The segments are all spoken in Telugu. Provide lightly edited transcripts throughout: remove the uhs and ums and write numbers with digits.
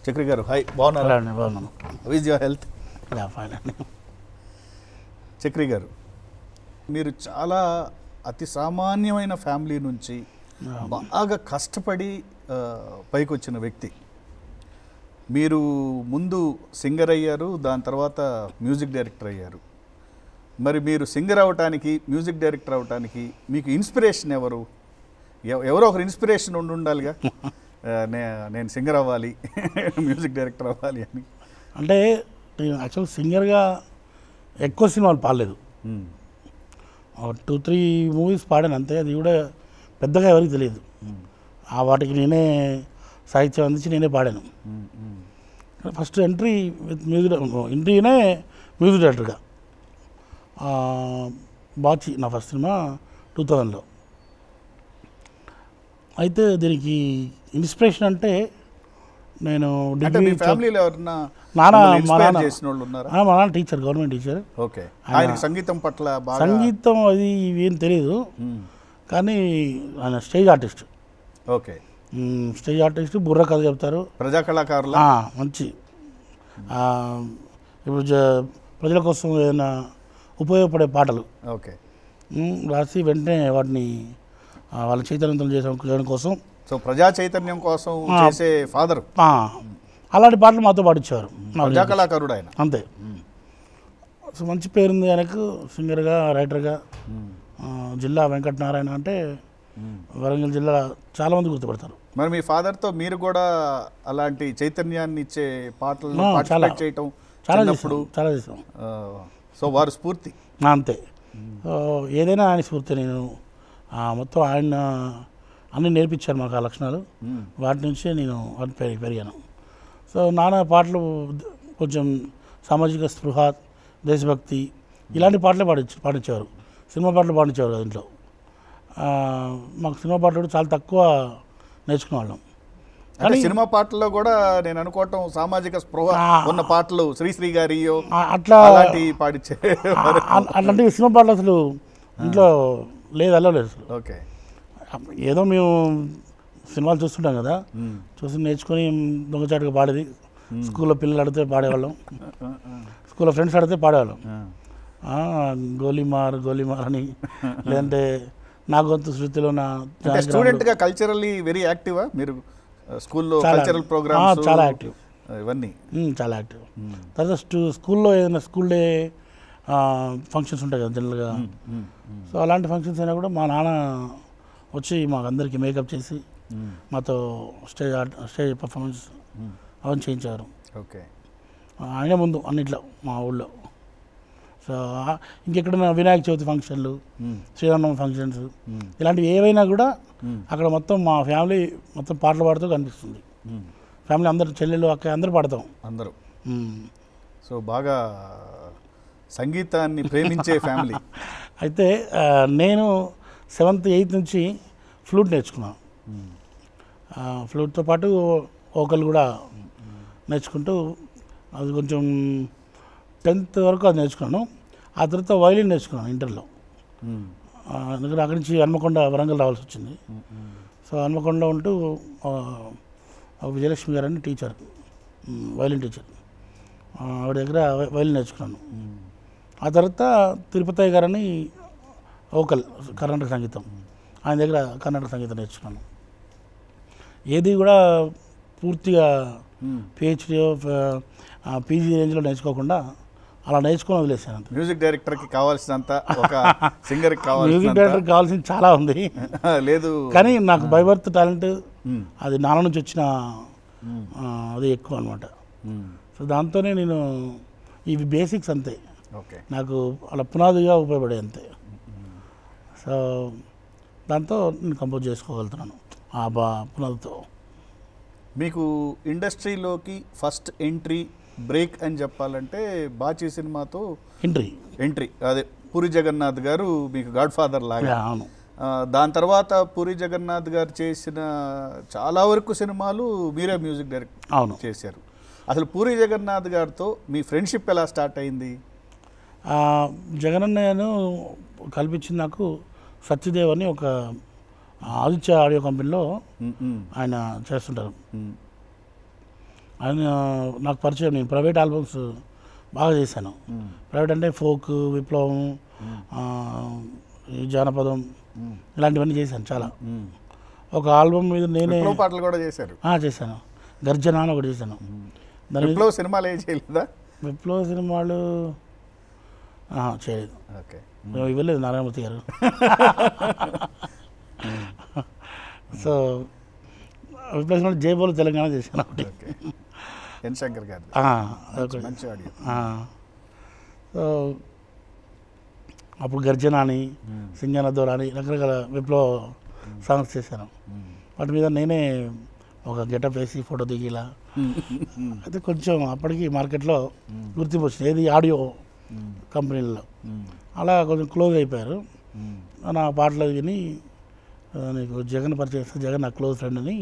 చక్రి గారు హాయ్, బాగున్నారా? బాగున్నాను. How is your health? Fine అండి. చక్రి గారు, మీరు చాలా అతి సామాన్యమైన ఫ్యామిలీ నుంచి బాగా కష్టపడి పైకి వచ్చిన వ్యక్తి. మీరు ముందు సింగర్ అయ్యారు, దాని తర్వాత మ్యూజిక్ డైరెక్టర్ అయ్యారు. మరి మీరు సింగర్ అవ్వటానికి, మ్యూజిక్ డైరెక్టర్ అవ్వటానికి మీకు ఇన్స్పిరేషన్ ఎవరు? ఎవరో ఒకరు ఇన్స్పిరేషన్ ఉండాలిగా. నేను సింగర్ అవ్వాలి, మ్యూజిక్ డైరెక్టర్ అవ్వాలి అని. అంటే నేను యాక్చువల్ సింగర్గా ఎక్కువ సినిమాలు పాడలేదు. 2-3 మూవీస్ పాడాను అంతే. అది కూడా పెద్దగా ఎవరికి తెలియదు. వాటికి నేనే సాహిత్యం అందించి నేనే పాడాను. ఫస్ట్ ఎంట్రీ విత్ మ్యూజిక్ ఎంట్రీనే మ్యూజిక్ డైరెక్టర్గా. బాచి నా ఫస్ట్ సినిమా 2000లో. అయితే దీనికి ఇన్స్పిరేషన్ అంటే నేను డిగ్రీ మా నాన్న టీచర్, గవర్నమెంట్ టీచర్. సంగీతం పట్ల సంగీతం అది ఏం తెలియదు, కానీ ఆయన stage artist. Okay, stage artist, బుర్ర కథ చెప్తారు, ప్రజా కళాకారులు, మంచి. ఇప్పుడు ప్రజల కోసం ఏదైనా ఉపయోగపడే పాటలు ఓకే రాసి వెంటనే వాటిని వాళ్ళ చైతన్యవంతం చేయడం కోసం, సో ప్రజా చైతన్యం కోసం చేసే ఫాదర్. అలాంటి పాటలు మాతో పాటించేవారు. ప్రజా కళాకారుడు ఆయన, అంతే. సో మంచి పేరుంది ఆయనకు సింగర్గా, రైటర్గా. జిల్లా వెంకటనారాయణ అంటే వరంగల్ జిల్లా చాలామంది గుర్తుపడతారు. మరి మీ ఫాదర్తో మీరు కూడా అలాంటి చైతన్యాన్ని ఇచ్చే పాటలు పార్టిసిపేట్ చేయటం చాలా చేసాం. సో వారు స్ఫూర్తి అంతే. ఏదైనా ఆయన స్ఫూర్తి. నేను మొత్తం ఆయన అన్నీ నేర్పించారు మాకు ఆ లక్షణాలు. వాటి నుంచే నేను పెరిగాను. సో నాన్న పాటలు కొంచెం సామాజిక స్పృహ, దేశభక్తి ఇలాంటి పాటలే పాడించేవారు. సినిమా పాటలు పాడించేవారు కదా ఇంట్లో. మాకు సినిమా పాటలు చాలా తక్కువ నేర్చుకునేవాళ్ళం. కానీ సినిమా పాటల్లో కూడా నేను అనుకోవటం సామాజిక స్పృహ ఉన్న పాటలు శ్రీశ్రీ గారి అట్లా పాడించే అట్లాంటివి సినిమా పాటలు అసలు ఇంట్లో లేదు అసలు. ఓకే, ఏదో మేము సినిమాలు చూస్తుంటాం కదా, చూసి నేర్చుకొని దొంగచాటుగా పాడేది. స్కూల్లో పిల్లలు అడిగితే పాడేవాళ్ళం, స్కూల్లో ఫ్రెండ్స్ అడిగితే పాడేవాళ్ళం. గోలీమార్ అని, లేదంటే నా గొంతు శృతిలో నా. స్టూడెంట్గా కల్చరల్లీ వెరీ యాక్టివా మీరు? స్కూల్లో కల్చరల్ ప్రోగ్రామ్స్ చాలా యాక్టివ్, ఇవన్నీ చాలా యాక్టివ్. తర్వాత స్కూల్లో ఏదైనా స్కూల్ డే ఫంక్షన్స్ ఉంటాయి కదా జనరల్గా. సో అలాంటి ఫంక్షన్స్ అయినా కూడా మా నాన్న వచ్చి మాకు అందరికీ మేకప్ చేసి మాతో స్టేజ్ పర్ఫార్మెన్స్ అవన్నీ చేయించారు. ఓకే, ఆయన ముందు అన్నిట్లో మా ఊళ్ళో. సో ఇంకెక్కడైనా వినాయక చవితి ఫంక్షన్లు, శ్రీరామనవమి ఫంక్షన్స్ ఇలాంటివి ఏవైనా కూడా అక్కడ మొత్తం మా ఫ్యామిలీ మొత్తం పాటలు పాడుతూ కనిపిస్తుంది. ఫ్యామిలీ అందరూ, చెల్లెలు, అక్క అందరూ పాడతాం అందరూ. సో బాగా సంగీతాన్ని ప్రేమించే ఫ్యామిలీ. అయితే నేను 7th, 8th నుంచి ఫ్లూట్ నేర్చుకున్నాను. ఫ్లూట్తో పాటు వోకల్ కూడా నేర్చుకుంటూ అది కొంచెం 10th వరకు అది నేర్చుకున్నాను. ఆ తర్వాత వైలిన్ నేర్చుకున్నాను ఇంటర్లో. ఎందుకంటే అక్కడి నుంచి హన్మకొండ, వరంగల్ రావాల్సి వచ్చింది. సో హన్మకొండలో ఉంటూ విజయలక్ష్మి గారు అని టీచర్, వైలిన్ టీచర్, ఆవిడ దగ్గర వైలిన్ నేర్చుకున్నాను. ఆ తర్వాత తిరుపతి గారని వోకల్, కర్ణాటక సంగీతం, ఆయన దగ్గర కర్ణాటక సంగీతం నేర్చుకున్నాను. ఏది కూడా పూర్తిగా PhD PG రేంజ్లో నేర్చుకోకుండా అలా నేర్చుకొని వదిలేసాను. మ్యూజిక్ డైరెక్టర్కి కావాల్సినంత, ఒక సింగర్కి మ్యూజిక్ డైరెక్టర్కి కావాల్సింది చాలా ఉంది లేదు, కానీ నాకు బై బర్త్ టాలెంట్ అది నాన్న నుంచి వచ్చిన అది ఎక్కువ అనమాట. సో దాంతోనే నేను ఇవి బేసిక్స్ అంతే నాకు అలా పునాదిగా ఉపయోగపడే అంతే. సో దాంతో నేను కంపోజ్ చేసుకోగలుగుతున్నాను ఆ పునాదితో. మీకు ఇండస్ట్రీలోకి ఫస్ట్ ఎంట్రీ బ్రేక్ అని చెప్పాలంటే బాచి సినిమాతో ఎంట్రీ. అదే పూరి జగన్నాథ్ గారు మీకు గాడ్ ఫాదర్ లాగా. దాని తర్వాత పూరి జగన్నాథ్ గారు చేసిన చాలా వరకు సినిమాలు మీరే మ్యూజిక్ డైరెక్ట్ చేశారు. అసలు పూరి జగన్నాథ్ గారితో మీ ఫ్రెండ్షిప్ ఎలా స్టార్ట్ అయింది? జగనన్నను కల్పించింది నాకు సత్యదేవ్ అని ఒక ఆదిత్య ఆడియో కంపెనీలో ఆయన చేస్తుంటారు. ఆయన నాకు పరిచయం. నేను ప్రైవేట్ ఆల్బమ్స్ బాగా చేశాను. ప్రైవేట్ అంటే ఫోక్, విప్లవం, ఈ జానపదం ఇలాంటివన్నీ చేశాను చాలా. ఒక ఆల్బమ్ మీద నేనే పాటలు కూడా చేశారు. చేశాను. గర్జన అని ఒకటి చేశాను. దాని విప్లవ సినిమాలు ఏం చేయలేదా? విప్లవ సినిమాలు చేయలేదు. ఓకే, ఇవ్వలేదు నారాయణమూర్తి గారు. సో విప్లవ సినిమాలు జైబోలు తెలంగాణ చేశాను ఒకటి. ఎన్ శంకర్ గారు మంచి ఆడియో. సో అప్పుడు గర్జన అని, సింగన దొర అని రకరకాల విప్లవ సాంగ్స్ చేశాను. వాటి మీద నేనే ఒక గెటప్ వేసి ఫోటో దిగిలా. అయితే కొంచెం అప్పటికి మార్కెట్లో గుర్తింపు వచ్చింది, ఏది ఆడియో కంపెనీల్లో. అలా కొంచెం క్లోజ్ అయిపోయారు. నా పాటలు విని నీకు జగన్ పరిచయం చేస్తే, జగన్ నా క్లోజ్ ఫ్రెండ్ అని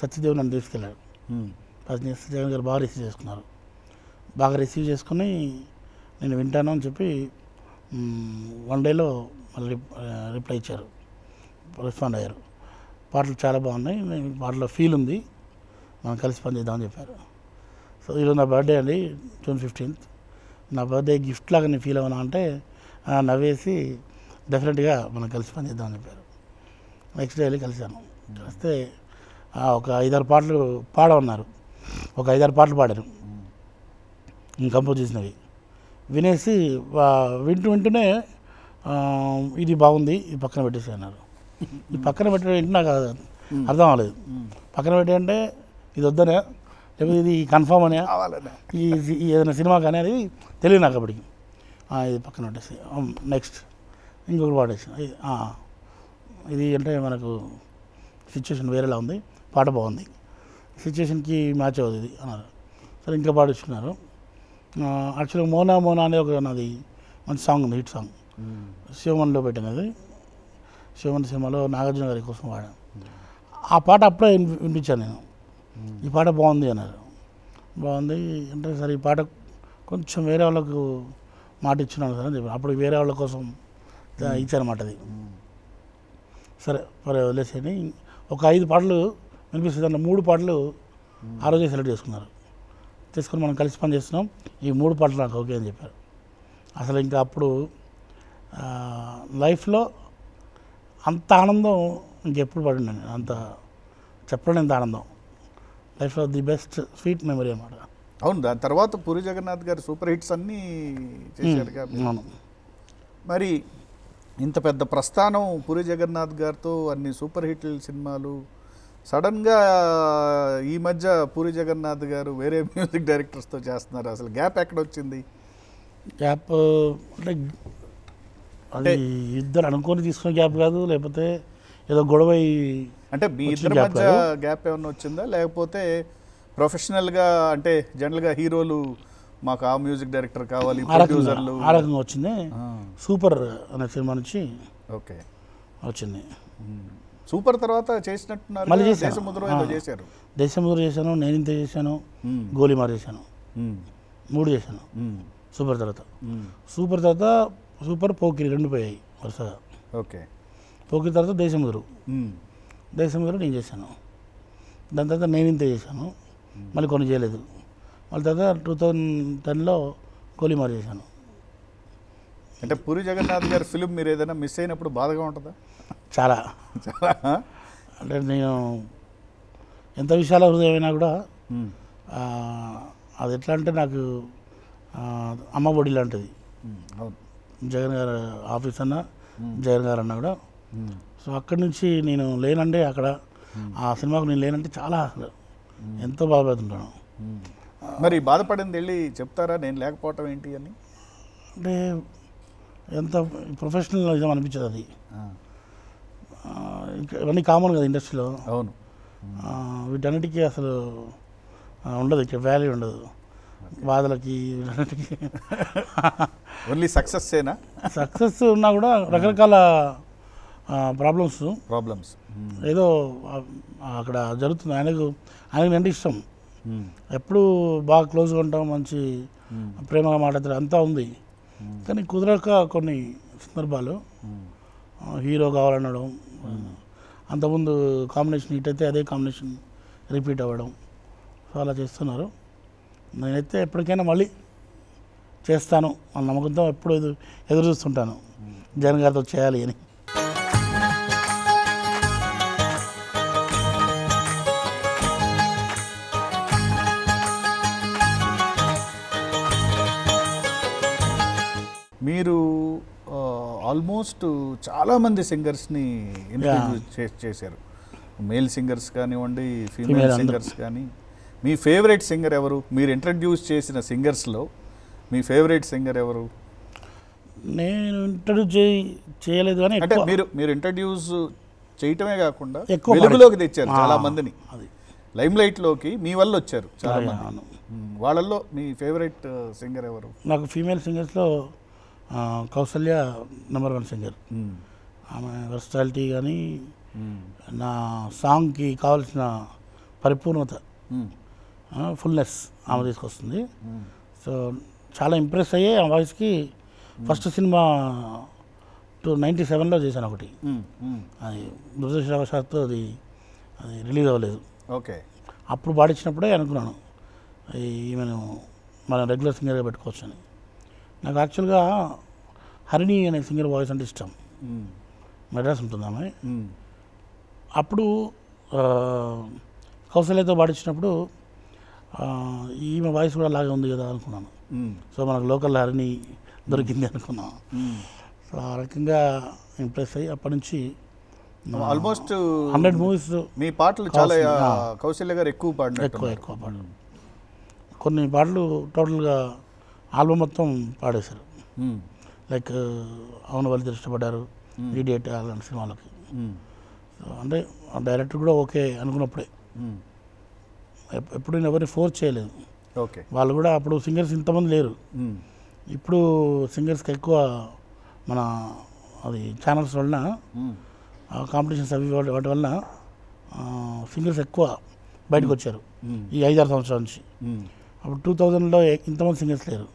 సత్యదేవ్ నన్ను తీసుకెళ్ళాడు. పరిచయం చేస్తే జగన్ గారు బాగా రిసీవ్ చేసుకున్నారు. బాగా రిసీవ్ చేసుకుని నేను వింటాను అని చెప్పి 1 డేలో మళ్ళీ రిప్లై ఇచ్చారు, రెస్పాండ్ అయ్యారు. పాటలు చాలా బాగున్నాయి, పాటలో ఫీల్ ఉంది, మనం కలిసి పనిచేద్దామని చెప్పారు. సో ఈరోజు నా బర్త్డే అండి, June 15th. నా బర్త్డే గిఫ్ట్ లాగా నేను ఫీల్ అవునా అంటే నవ్వేసి డెఫినెట్గా మనం కలిసి పనిచేద్దామని చెప్పారు. నెక్స్ట్ డే వెళ్ళి కలిశాను. కలిస్తే ఒక 5-6 పాటలు పాడమన్నారు. ఒక 5-6 పాటలు పాడారు, కంపోజ్ చేసినవి. వినేసి వింటూనే ఇది బాగుంది, ఇది పక్కన పెట్టేసి అన్నారు. ఈ పక్కన పెట్టడం నాకు అర్థం అవ్వలేదు. పక్కన పెట్టంటే ఇది వద్దనే, లేకపోతే ఇది కన్ఫామ్ అనే, ఈ ఏదైనా సినిమా కానీ అనేది తెలియదు నాకు అప్పటికి. ఇది పక్కన పెట్టేసి నెక్స్ట్ ఇంకొకటి పాడేసి ఇది అంటే మనకు సిచ్యువేషన్ వేరేలా ఉంది, పాట బాగుంది, సిచ్యువేషన్కి మ్యాచ్ అవుతుంది ఇది అన్నారు. సరే ఇంకా పాడిస్తున్నారు. యాక్చువల్గా మోనా మోనా అనేది ఒక నాది మంచి సాంగ్ ఉంది, హిట్ సాంగ్. శివమన్లో పెట్టినది, శివమన్ సినిమాలో నాగార్జున గారి కోసం పాడాను. ఆ పాట అప్పుడే వినిపించాను నేను. ఈ పాట బాగుంది అన్నారు. బాగుంది అంటే సరే ఈ పాట కొంచెం వేరే వాళ్ళకు మాట ఇచ్చినాను సార్ అని చెప్పి, అప్పుడు వేరే వాళ్ళ కోసం ఇచ్చానమాట అది. సరే మరి వదిలేసేయండి. ఒక 5 పాటలు వినిపిస్తుంది, దాంట్లో 3 పాటలు ఆ రోజే సెలెక్ట్ చేసుకున్నారు. తీసుకొని మనం కలిసి పని చేస్తున్నాం, ఈ 3 పాటలు నాకు ఓకే అని చెప్పారు. అసలు ఇంకా అప్పుడు లైఫ్లో అంత ఆనందం ఇంకెప్పుడు పడింది, అంత చెప్పలేనంత ఆనందం. లైఫ్లో ది బెస్ట్ స్వీట్ మెమరీ అన్నమాట. అవును, దాని తర్వాత పూరి జగన్నాథ్ గారు సూపర్ హిట్స్ అన్నీ చేశారు కాబట్టి. మరి ఇంత పెద్ద ప్రస్థానం పూరి జగన్నాథ్ గారితో, అన్ని సూపర్ హిట్ సినిమాలు, సడన్గా ఈ మధ్య పూరి జగన్నాథ్ గారు వేరే మ్యూజిక్ డైరెక్టర్స్తో చేస్తున్నారు. అసలు గ్యాప్ ఎక్కడ వచ్చింది? గ్యాప్ అంటే ఇద్దరు అనుకొని తీసుకున్న గ్యాప్ కాదు, లేకపోతే ఏదో గొడవ అంటే మీ ఇద్దరి మధ్య గ్యాప్ ఏమన్నా వచ్చిందా, లేకపోతే ప్రొఫెషనల్గా అంటే జనరల్గా హీరోలు మాకు ఆ మ్యూజిక్ డైరెక్టర్ కావాలి, ప్రొడ్యూసర్లు ఆ రకంగా వచ్చింది. సూపర్ అనే సినిమా నుంచి ఓకే వచ్చింది. సూపర్ తర్వాత చేసినట్టున్నారు, మళ్ళీ చేశాను. దేశముద్ర చేశాను, నేను ఇంత చేశాను, గోలీమార్ చేశాను, 3 చేశాను. సూపర్ తర్వాత సూపర్ పోకిరి 2 పోయాయి వరుసగా. ఓకే, పోకిరి తర్వాత దేశముద్ర నేను చేశాను. దాని తర్వాత నేను ఇంత చేశాను, మళ్ళీ కొన్ని చేయలేదు. మళ్ళీ తర్వాత 2010లో గోలీమార్ చేశాను. అంటే పూరి జగన్నాథ్ గారి ఫిలిం మీరు ఏదైనా మిస్ అయినప్పుడు బాధగా ఉంటుందా? చాలా చాలా. అంటే నేను ఎంత విశాల హృదయం అయినా కూడా అది ఎట్లా అంటే నాకు అమ్మ ఒడి లాంటిది. జగన్ గారు ఆఫీస్ అన్నా, జగన్ గారు అన్నా కూడా. సో అక్కడి నుంచి నేను లేనంటే, అక్కడ ఆ సినిమాకు నేను లేనంటే చాలా అసలు ఎంతో బాధపడుతుంటాను. మరి బాధపడింది వెళ్ళి చెప్తారా నేను లేకపోవటం ఏంటి అని? అంటే ఎంత ప్రొఫెషనలిజం అనిపించదు అది. ఇవన్నీ కామన్ కదా ఇండస్ట్రీలో. అవును, వీటన్నిటికీ అసలు ఉండదు, ఇక్కడ వాల్యూ ఉండదు. బాధలకి వీటన్నిటికీ ఓన్లీ సక్సెస్ ఉన్నా కూడా రకరకాల ప్రాబ్లమ్స్ ఏదో అక్కడ జరుగుతుంది. ఆయనకు అంటే ఇష్టం, ఎప్పుడు బాగా క్లోజ్గా ఉంటాం, మంచి ప్రేమగా మాట్లాడతారు, అంతా ఉంది. కానీ కుదరక కొన్ని సందర్భాలు హీరో కావాలనడం, అంతకుముందు కాంబినేషన్ హిట్ అయితే అదే కాంబినేషన్ రిపీట్ అవ్వడం, సో అలా చేస్తున్నారు. నేనైతే ఎప్పటికైనా మళ్ళీ చేస్తాను అన్న నమ్మకంతో ఎప్పుడు ఎదురు చూస్తుంటాను జగన్ గారితో చేయాలి అని. మీరు ఆల్మోస్ట్ చాలామంది సింగర్స్ని ఇంటర్వ్యూ చేశారు. మేల్ సింగర్స్ కానివ్వండి, ఫీమేల్ సింగర్స్ కానీ. మీ ఫేవరెట్ సింగర్ ఎవరు? మీరు ఇంట్రడ్యూస్ చేసిన సింగర్స్లో మీ ఫేవరెట్ సింగర్ ఎవరు? నేను ఇంట్రడ్యూస్ చేయలేదు కానీ అంటే మీరు ఇంట్రడ్యూస్ చేయటమే కాకుండా ఎక్కువ వెలుగులోకి తెచ్చారు చాలా మందిని, అది లైమ్ లైట్లోకి మీ వల్ల వచ్చారు చాలా మంది. వాళ్ళల్లో మీ ఫేవరెట్ సింగర్ ఎవరు? నాకు ఫీమేల్ సింగర్స్లో కౌసల్య నెంబర్ 1 సింగర్. ఆమె వర్స్టాలిటీ కానీ నా సాంగ్కి కావాల్సిన పరిపూర్ణత, ఫుల్నెస్ ఆమె తీసుకొస్తుంది. సో చాలా ఇంప్రెస్ అయ్యే ఆ వాయిస్కి ఫస్ట్ సినిమా 97లో చేశాను ఒకటి. అది దురదృష్టవశాత్తు అది రిలీజ్ అవ్వలేదు. ఓకే. అప్పుడు పాడించినప్పుడే అనుకున్నాను ఈమెను మనం రెగ్యులర్ సింగర్గా పెట్టుకోవచ్చు అని. నాకు యాక్చువల్గా హరిణి అనే సింగర్ వాయిస్ అంటే ఇష్టం. మెడ్రాస్ ఉంటుంది ఆమె. అప్పుడు కౌశల్యతో పాడించినప్పుడు ఈమె వాయిస్ కూడా అలాగే ఉంది కదా అనుకున్నాను. సో మనకు లోకల్ హరిణి దొరికింది అనుకున్నాను. సో ఆ రకంగా ఇంప్రెస్ అయ్యి అప్పటి నుంచి ఆల్మోస్ట్ 100 మూవీస్ మీ పాటలు చాలా కౌశల్య గారు ఎక్కువ పాడారు. కొన్ని పాటలు టోటల్గా ఆల్బమ్ మొత్తం పాడేశారు. లైక్ అవును వాళ్ళిద్దరు ఇష్టపడ్డారు, ఇడియట్ అలాంటి సినిమాలకి. సో అంటే డైరెక్టర్ కూడా ఓకే అనుకున్నప్పుడే, ఎప్పుడు నేను ఎవరిని ఫోర్స్ చేయలేదు. ఓకే. వాళ్ళు కూడా అప్పుడు సింగర్స్ ఇంతమంది లేరు. ఇప్పుడు సింగర్స్కి ఎక్కువ మన అది ఛానల్స్ వలన కాంపిటీషన్స్ అవి వాటి వలన సింగర్స్ ఎక్కువ బయటకు వచ్చారు ఈ 5-6 సంవత్సరాల నుంచి. అప్పుడు 2000లో ఇంతమంది సింగర్స్ లేరు,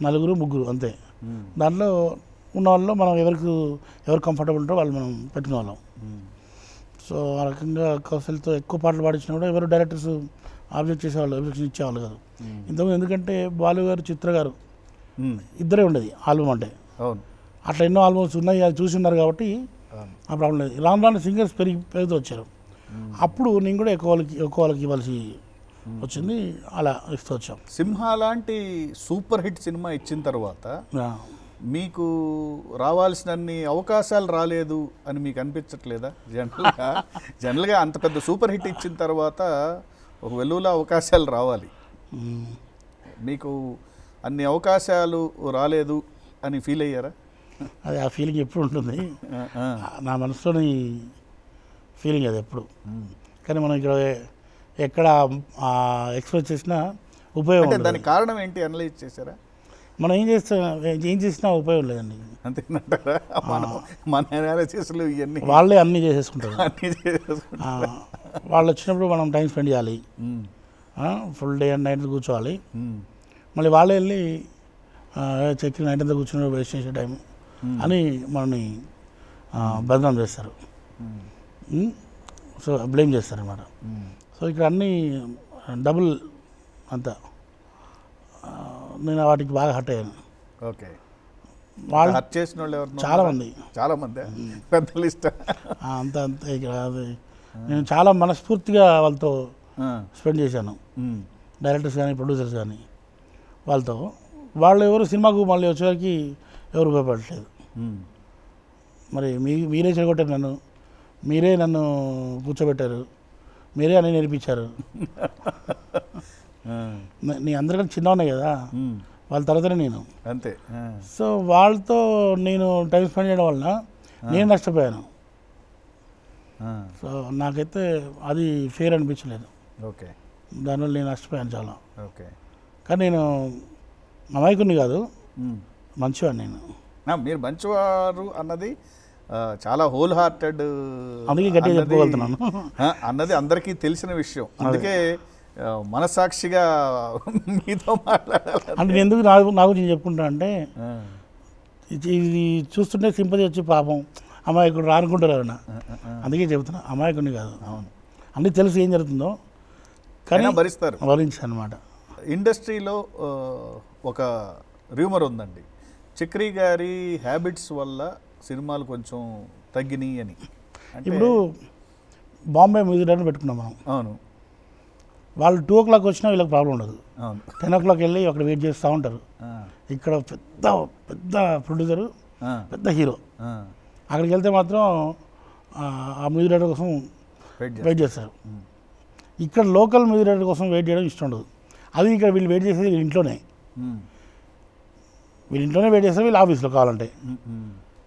4-3 అంతే. దాంట్లో ఉన్న వాళ్ళు మనం ఎవరు కంఫర్టబుల్ ఉంటారో వాళ్ళు మనం పెట్టుకునే వాళ్ళం. సో ఆ రకంగా కౌశల్తో ఎక్కువ పాటలు పాడించినా కూడా ఎవరు డైరెక్టర్స్ ఆబ్జెక్షన్ ఇచ్చేవాళ్ళు కాదు ఇంతకుముందు. ఎందుకంటే బాలు గారు, చిత్ర గారు ఇద్దరే ఉండేది ఆల్బమ్ అంటే. అట్లా ఎన్నో ఆల్బమ్స్ ఉన్నాయి, అది చూసి ఉన్నారు కాబట్టి ఆ ప్రాబ్లం లేదు. రాను రాను సింగర్స్ పెరుగుతూ వచ్చారు. అప్పుడు నేను కూడా ఎక్కువ వాళ్ళకి ఇవ్వాల్సి వచ్చింది, అలా ఇస్తూ వచ్చాం. సింహ లాంటి సూపర్ హిట్ సినిమా ఇచ్చిన తర్వాత మీకు రావాల్సినన్ని అవకాశాలు రాలేదు అని మీకు అనిపించట్లేదా? జనరల్గా అంత పెద్ద సూపర్ హిట్ ఇచ్చిన తర్వాత ఒక వెలుగులా అవకాశాలు రావాలి. మీకు అన్ని అవకాశాలు రాలేదు అని ఫీల్ అయ్యారా? అది ఆ ఫీలింగ్ ఎప్పుడు ఉంటుంది, నా మనసులోని ఫీలింగ్ అది ఎప్పుడు. కానీ మనం ఇక్కడ ఎక్కడ ఎక్స్ప్రెస్ చేసినా ఉపయోగం. దానికి కారణం ఏంటి అనలైజ్ చేశారా? మనం ఏం చేసినా ఉపయోగం లేదండి. అంతేనంటారా? మన అనాలిసిస్లు ఇవన్నీ వాళ్ళే అన్నీ చేసేసుకుంటారు. వాళ్ళు వచ్చినప్పుడు మనం టైం స్పెండ్ చేయాలి, ఫుల్ డే అండ్ నైట్ కూర్చోవాలి. మళ్ళీ వాళ్ళే వెళ్ళి చెక్కి నైట్ అంతా కూర్చుని వేస్ట్ చేసే టైం అని మనని బదనాం చేస్తారు. సో బ్లేమ్ చేస్తారు అన్నమాట. సో ఇక్కడ అన్నీ డబుల్ అంతా నేను వాటికి బాగా హర్ట్ అయ్యాను. ఓకే. వాళ్ళు హర్ట్ చేసిన వాళ్ళు ఎవరు? చాలామంది పెద్ద లిస్ట్ అంతా ఇక్కడ అది నేను చాలా మనస్ఫూర్తిగా వాళ్ళతో స్పెండ్ చేశాను. డైరెక్టర్స్ కానీ ప్రొడ్యూసర్స్ కానీ వాళ్ళతో. వాళ్ళు ఎవరు సినిమాకు మళ్ళీ వచ్చేవారికి ఎవరు ఉపయోగపడట్లేదు. మరి మీరే చెడగొట్టారు మీరే నన్ను కూర్చోబెట్టారు, మీరే అన్నీ నేర్పించారు. నీ అందరికంటే చిన్న ఉన్నాయి కదా, వాళ్ళ తర్వాతనే నేను అంతే. సో వాళ్ళతో నేను టైం స్పెండ్ చేయడం వలన నేను నష్టపోయాను. సో నాకైతే అది ఫేర్ అనిపించలేదు. ఓకే. దానివల్ల నేను నష్టపోయాను చాలా. ఓకే. కానీ నేను అమాయకుని కాదు, మంచివాడు. మీరు మంచివారు అన్నది చాలా హోల్ హార్టెడ్, అందుకే గట్టిగా చెప్పుకోగలుగుతున్నాను అన్నది అందరికీ తెలిసిన విషయం. అందుకే మనసాక్షిగా మీతో మాట్లాడాలి అంటే నేను ఎందుకు నా గురించి చెప్పుకుంటా అంటే ఇది చూస్తుంటే సింపతి వచ్చి పాపం అమాయకుడు రానుకుంటారు అన్న. అందుకే చెబుతున్నా, అమాయకుడిని కాదు. అన్నీ తెలుసు ఏం జరుగుతుందో. కానీ భరిస్తారు. భరించాను అనమాట. ఇండస్ట్రీలో ఒక రూమర్ ఉందండి, చక్రి గారి హ్యాబిట్స్ వల్ల సినిమాలు కొంచెం తగ్గినాయి అని. ఇప్పుడు బాంబే మ్యూజిక్ డైరెక్టర్ పెట్టుకున్నాం మనం. అవును. వాళ్ళు 2 o'clock వచ్చినా వీళ్ళకి ప్రాబ్లం ఉండదు. అవును. 10 o'clock వెళ్ళి అక్కడ వెయిట్ చేస్తూ ఉంటారు. ఇక్కడ పెద్ద పెద్ద ప్రొడ్యూసరు, పెద్ద హీరో, అక్కడికి వెళ్తే మాత్రం ఆ మ్యూజిక్ డైరెక్టర్ కోసం వెయిట్ చేస్తారు. ఇక్కడ లోకల్ మ్యూజిక్ డైరెక్టర్ కోసం వెయిట్ చేయడం ఇష్టం ఉండదు. అది ఇక్కడ వీళ్ళు వెయిట్ చేసేది వీళ్ళ ఇంట్లోనే వెయిట్ చేస్తారు, వీళ్ళు ఆఫీస్లో కావాలంటే.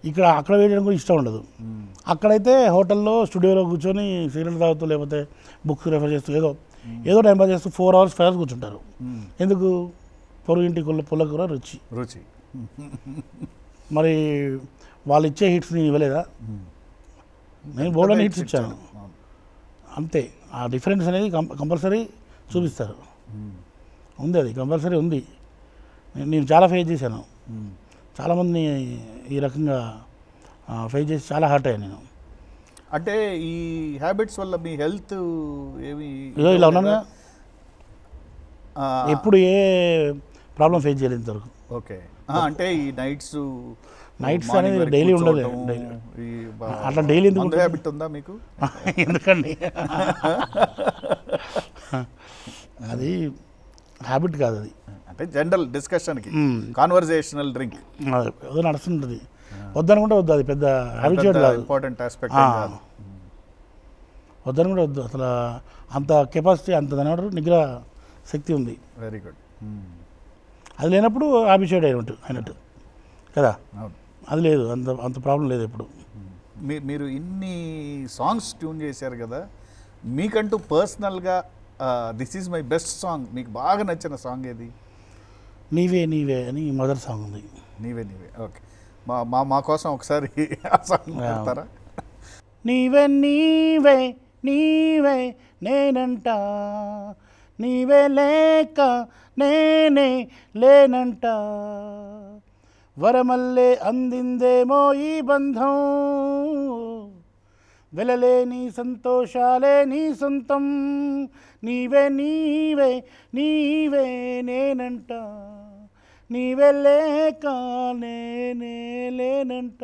ఇక్కడ అక్కడ వెయిట్ చేయడం కూడా ఇష్టం ఉండదు. అక్కడైతే హోటల్లో స్టూడియోలో కూర్చొని సీరియల్ తాగుతూ లేకపోతే బుక్స్ రెఫర్ చేస్తూ ఏదో టైం పాస్ చేస్తూ 4 hours 5 hours కూర్చుంటారు. ఎందుకు? పొరుగు ఇంటి పుల్లకూర రుచి. మరి వాళ్ళు ఇచ్చే హిట్స్ని ఇవ్వలేదా? నేను బోల్డని హిట్స్ ఇచ్చాను అంతే. ఆ డిఫరెన్స్ అనేది కంపల్సరీ చూపిస్తారు. ఉంది, అది కంపల్సరీ ఉంది. నేను చాలా ఫేస్ చేశాను. చాలామందిని ఈ రకంగా ఫేస్ చేసి చాలా హర్ట్ అయ్యాను నేను. అంటే ఈ హ్యాబిట్స్ వల్ల మీ హెల్త్ ఏమి ఇలా ఉన్నాను, ఎప్పుడు ఏ ప్రాబ్లం ఫేస్ చేయలేదు ఇంతవరకు. ఓకే. అంటే ఈ నైట్స్ అనేది డైలీ ఉండదు. అట్లా డైలీ ఎందుకు హ్యాబిట్ ఉందా మీకు? ఎందుకండి, అది హ్యాబిట్ కాదు, అది అంటే జనరల్ డిస్కషన్కి కాన్వర్జేషనల్ డ్రింక్ ఏదో నడుస్తుంటుంది. వద్దనుకుంటే వద్దు, అది పెద్ద హ్యాబిచుయేట్ కాదు, ఇంపార్టెంట్ ఆస్పెక్ట్. వద్దనుకుంటే వద్దు. అసలు అంత కెపాసిటీ, అంత దాని నిగ్రహ శక్తి ఉంది. Very good. అది లేనప్పుడు హ్యాబిచుయేట్ అయినట్టు కదా. అది లేదు, అంత ప్రాబ్లం లేదు ఎప్పుడు. మీరు ఇన్ని సాంగ్స్ ట్యూన్ చేశారు కదా, మీకంటూ పర్సనల్గా this is my best song, మీకు బాగా నచ్చిన సాంగ్ ఏది? నీవే నీవే అని మొదటి సాంగ్ ఉంది. నీవే నీవే. ఓకే, మా కోసం ఒకసారి ఆ సాంగ్ పాడతారా? నీవే నీవే నీవే నేనంట, నీవే లేక నేనే లేనంట, వరమల్లే అందిందేమో ఈ బంధం, వెలలేని సంతోషాలే నీ సొంతం, నీవే నీవే నీవే నేనంట, నీవే లేక నేనే లేనంట.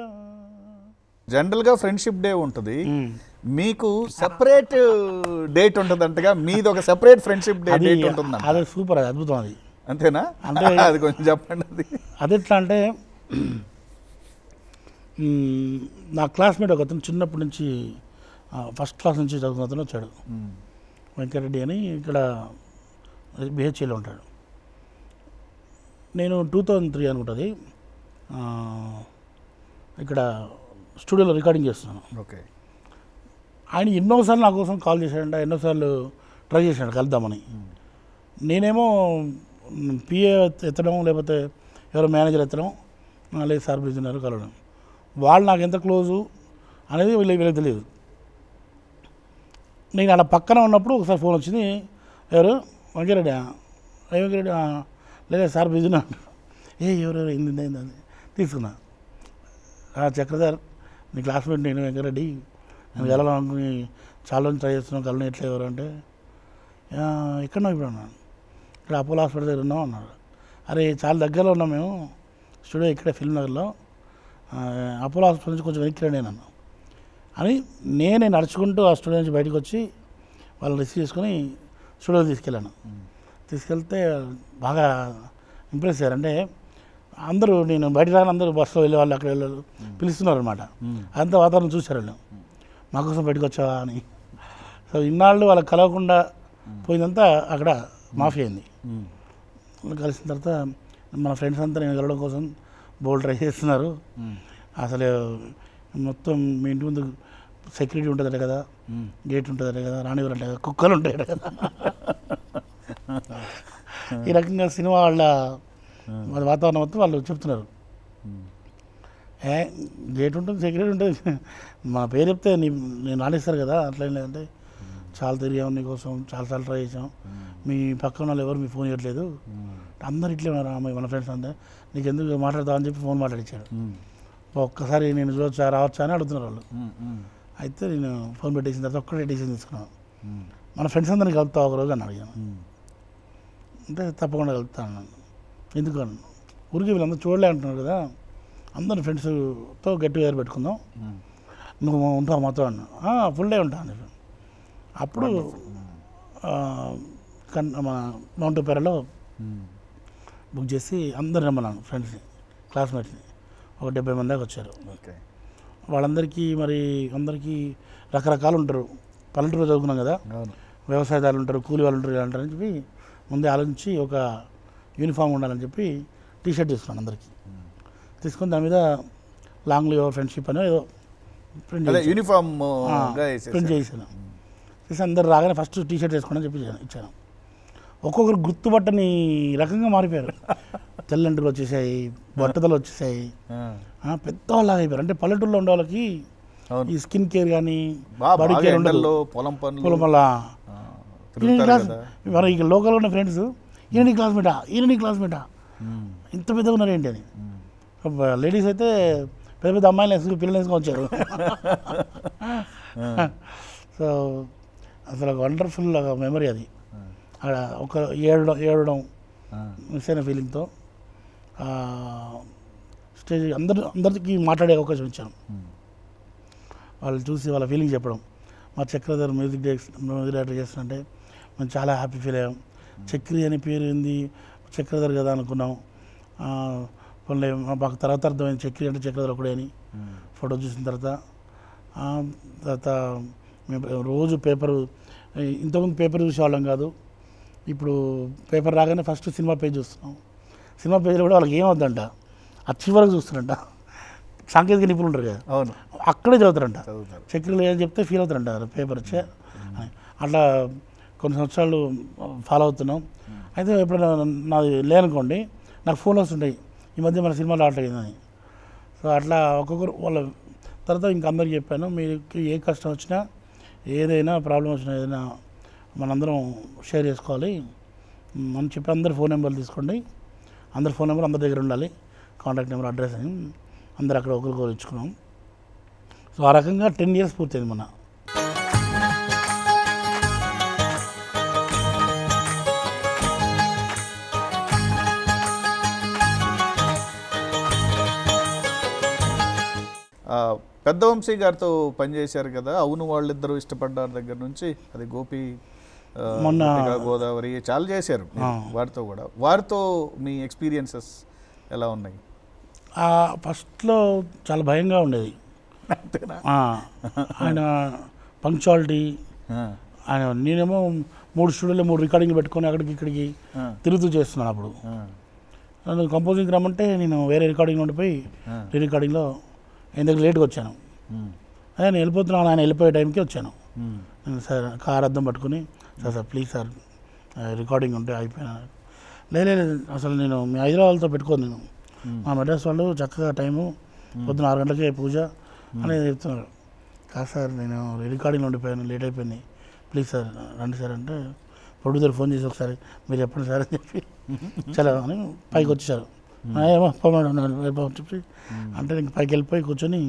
జనరల్గా ఫ్రెండ్షిప్ డే ఉంటుంది, మీకు సెపరేట్ డేట్ ఉంటుంది అంటగా, మీది ఒక సెపరేట్ ఫ్రెండ్షిప్ డే డేట్ ఉంటుంది. అది సూపర్, అది అద్భుతం. అది అంతేనా? అంటే అది కొంచెం చెప్పండి. అది ఎట్లా అంటే, నా క్లాస్మేట్ ఒక అతను చిన్నప్పటి నుంచి ఫస్ట్ క్లాస్ నుంచి చదువుకున్న అతను వచ్చాడు, వెంకటరెడ్డి అని, ఇక్కడ బిహెచ్ఏలో ఉంటాడు. నేను 2003 అనుకుంటుంది ఇక్కడ స్టూడియోలో రికార్డింగ్ చేస్తున్నాను. ఓకే. ఆయన ఎన్నోసార్లు నా కోసం కాల్ చేశాడంట, ఎన్నోసార్లు ట్రై చేశాడు కలుద్దామని. నేనేమో పిఏ ఎత్తడం లేకపోతే ఎవరో మేనేజర్ ఎత్తడం, లేదు సార్ బిజీ ఉన్నారు కలవడం. వాళ్ళు నాకు ఎంత క్లోజు అనేది వీళ్ళకి తెలియదు. నేను అలా పక్కన ఉన్నప్పుడు ఒకసారి ఫోన్ వచ్చింది, ఎవరు? వెంకరెడ్డి. వెంకరెడ్డి లేదా సార్ బిజీ ఉన్నారు. ఎవరెవరు ఏంది అని తీసుకున్నా. చక్రధర్ నీ క్లాస్మేట్ నేను వెంకరెడ్డి, నేను వెళ్ళాలనుకుని చాలా రోజులు ట్రై చేస్తున్నాను, కలను ఎట్లా ఎవరు అంటే, ఎక్కడన్నా ఇప్పుడు అన్నాను, ఇక్కడ అపోలో హాస్పిటల్ దగ్గర ఉన్నాం అన్నాడు. అరే చాలా దగ్గరలో ఉన్నాం మేము, స్టూడియో ఇక్కడే ఫిల్మ్ నగర్లో, అపోలో హాస్పిటల్ నుంచి కొంచెం వెనక్కి రండి అన్నాను అని నేనే నడుచుకుంటూ ఆ స్టూడియో నుంచి బయటకు వచ్చి వాళ్ళని రిసీవ్ చేసుకొని స్టూడియోకి తీసుకెళ్ళాను. తీసుకెళ్తే బాగా ఇంప్రెస్ అయ్యారు. అంటే అందరూ, నేను బయట రాని అందరూ బస్సులో వెళ్ళే వాళ్ళు అక్కడ వెళ్ళారు, పిలుస్తున్నారు అనమాట. అంత వాతావరణం చూశారు వాళ్ళు, మాకోసం బయటకు వచ్చావా అని. సో ఇన్నాళ్ళు వాళ్ళకి కలవకుండా పోయిందంతా అక్కడ మాఫీ అయింది. కలిసిన తర్వాత మన ఫ్రెండ్స్ అంతా నేను వెళ్ళడం కోసం బోల్డ్ ట్రై చేస్తున్నారు. అసలు మొత్తం మీ ఇంటి ముందు సెక్యూరిటీ ఉంటుందట కదా, గేట్ ఉంటుందట కదా, రానివ్వరంట కదా, కుక్కలు ఉంటాయట కదా. ఈ రకంగా సినిమా వాళ్ళ వాతావరణం మొత్తం వాళ్ళు చెప్తున్నారు. గేట్ ఉంటుంది, సెక్యూరిటీ ఉంటుంది, మా పేరు చెప్తే నేను రాణిస్తారు కదా, అట్లా ఏం లేదంటే చాలా తిరిగాము నీకోసం, చాలాసార్లు ట్రై చేసాం, మీ పక్కన వాళ్ళు ఎవరు మీ ఫోన్ ఇవ్వట్లేదు, అందరు ఇట్లే ఉన్నారు అమ్మాయి మన ఫ్రెండ్స్ అంతా, నీకు ఎందుకు మాట్లాడతామని చెప్పి ఫోన్ మాట్లాడించాడు. ఒక్కసారి నేను చూడొచ్చా రావచ్చా అని అడుగుతున్నారు వాళ్ళు. అయితే నేను ఫోన్ పెట్టేసిన తర్వాత ఒక్కటే డెసిషన్ తీసుకున్నాను, మన ఫ్రెండ్స్ అందరినీ కలుపుతావు ఒకరోజు అని అడిగాను. అంటే తప్పకుండా కలుపుతాను అన్నాను. ఎందుకు అన్నాను, ఊరికి వీళ్ళందరూ చూడలే అంటున్నారు కదా, అందరు ఫ్రెండ్స్తో గెట్ టుగెదర్ పెట్టుకుందాం, నువ్వు ఉంటావు మాతో అన్నాను. ఫుల్ డే ఉంటాను. అప్పుడు మన మౌంట్ పేరలో బుక్ చేసి అందరు రమ్మన్నాను, ఫ్రెండ్స్ని, క్లాస్మేట్స్ని. ఒక 70 మంది దాకా వచ్చారు. వాళ్ళందరికీ మరి అందరికీ రకరకాలు ఉంటారు. పల్లెటూరులో చదువుకున్నాం కదా, వ్యవసాయదారులు ఉంటారు, కూలి వాళ్ళు ఉంటారు, ఇలా అంటారని చెప్పి ముందే ఆలోచించి ఒక యూనిఫామ్ ఉండాలని చెప్పి టీషర్ట్ తీసుకున్నాను అందరికీ. తీసుకొని దాని మీద లాంగ్ లివ్ ఫ్రెండ్షిప్ అని ఏదో యూనిఫామ్ ప్రింట్ చేసాను. చేసి అందరు రాగానే ఫస్ట్ టీషర్ట్ వేసుకోండి అని చెప్పి ఇచ్చాను. ఒక్కొక్కరు గుర్తుపట్టని రకంగా మారిపోయారు. తెల్లంటులు వచ్చేసాయి, బట్టతలు వచ్చేసాయి, పెద్దవాళ్ళలాగా అయిపోయారు. అంటే పల్లెటూరులో ఉండే వాళ్ళకి ఈ స్కిన్ కేర్ కానీ బాడీ కేర్ ఉండదు, పొలం పనుల. మరి ఇక లోకల్ ఉన్న ఫ్రెండ్స్ ఈయన క్లాస్మేటా ఇంత పెద్దగా ఉన్నారు ఏంటి అని. లేడీస్ అయితే పెద్ద పెద్ద అమ్మాయిలు వేసుకుని పిల్లలు వేసుకొని వచ్చారు. సో అసలు ఒక వండర్ఫుల్ మెమరీ అది. అక్కడ ఒక ఏడవడం మిస్ అయిన ఫీలింగ్తో స్టేజ్ అందరికీ మాట్లాడే అవకాశం ఇచ్చాను. వాళ్ళు చూసి వాళ్ళ ఫీలింగ్ చెప్పడం. మా చక్రధర్ మ్యూజిక్ డైరెక్టర్ చేస్తుంటే మేము చాలా హ్యాపీ ఫీల్ అయ్యాం. చక్రి అనే పేరు ఏంది, చక్రధర్ కదా అనుకున్నాం. మాకు తర్వాత అర్థమైంది చక్రి అంటే చక్రధర్ ఒకడే అని. ఫోటో చూసిన తర్వాత మేము రోజు పేపరు, ఇంతకుముందు పేపర్ చూసేవాళ్ళం కాదు, ఇప్పుడు పేపర్ రాగానే ఫస్ట్ సినిమా పేజ్ చూస్తున్నాం. సినిమా పేజీలో కూడా వాళ్ళకి ఏమవుద్దంట, ఆ చివరకు చూస్తారంట. సాంకేతిక నిపుణులు ఉంటారు కదా, అవును, అక్కడే చదువుతారంట. చక్రీలు ఏం చెప్తే ఫీల్ అవుతారంట పేపర్ వచ్చే. అట్లా కొన్ని సంవత్సరాలు ఫాలో అవుతున్నాం. అయితే ఎప్పుడైనా నాది లేనుకోండి, నాకు ఫోన్ వస్తుంటాయి, ఈ మధ్య మన సినిమాలు ఆడలేదని. సో అట్లా ఒక్కొక్కరు వాళ్ళ తర్వాత ఇంకా అందరికి చెప్పాను, మీకు ఏ కష్టం వచ్చినా, ఏదైనా ప్రాబ్లం వచ్చినా, ఏదైనా మనందరం షేర్ చేసుకోవాలి అని చెప్పి అందరు ఫోన్ నెంబర్లు తీసుకోండి. అందరి ఫోన్ నెంబర్ అందరి దగ్గర ఉండాలి, కాంటాక్ట్ నెంబర్, అడ్రస్ అని అందరు అక్కడ ఒకరికొకరు ఇచ్చుకున్నాం. సో ఆ రకంగా 10 years పూర్తయింది మన. పెద్దవంశీ గారితో పనిచేశారు కదా, అవును వాళ్ళిద్దరూ ఇష్టపడ్డారు దగ్గర నుంచి, అది గోపి, మొన్న గోదావరి చాలా చేశారు వారితో కూడా. వారితో మీ ఎక్స్పీరియన్సెస్ ఎలా ఉన్నాయి? ఫస్ట్లో చాలా భయంగా ఉండేది. ఆయన పంక్చువాలిటీ, ఆయన నేనేమో 3 స్టూడియోలో 3 రికార్డింగ్లు పెట్టుకొని అక్కడికి ఇక్కడికి తిరుగుతూ చేస్తున్నాను. అప్పుడు నన్ను కంపోజింగ్కి రమ్మంటే నేను వేరే రికార్డింగ్ ఉండిపోయి రీ రికార్డింగ్లో ఆయన దగ్గర లేట్గా వచ్చాను. అదే నేను వెళ్ళిపోతున్నాను, ఆయన వెళ్ళిపోయే టైంకి వచ్చాను. నేను సార్ కార్ అద్దం పట్టుకుని, సార్ ప్లీజ్ సార్ రికార్డింగ్ ఉంటే అయిపోయినా. లేదు అసలు నేను మీ హైదరాబాద్తో పెట్టుకోను, నేను మా మెడ్రాస్ వాళ్ళు చక్కగా టైము పొద్దున 6 గంటలకే పూజ అనేది చెప్తున్నారు. కాదు సార్ నేను రికార్డింగ్లో ఉండిపోయాను, లేట్ అయిపోయింది, ప్లీజ్ సార్ రండి సార్ అంటే, ప్రొడ్యూసర్ ఫోన్ చేసి ఒకసారి మీరు చెప్పండి సార్ అని చెప్పి చాలా అని పైకి వచ్చేసారు. ఏమో చెప్పి అంటే ఇంక పైకి వెళ్ళిపోయి కూర్చొని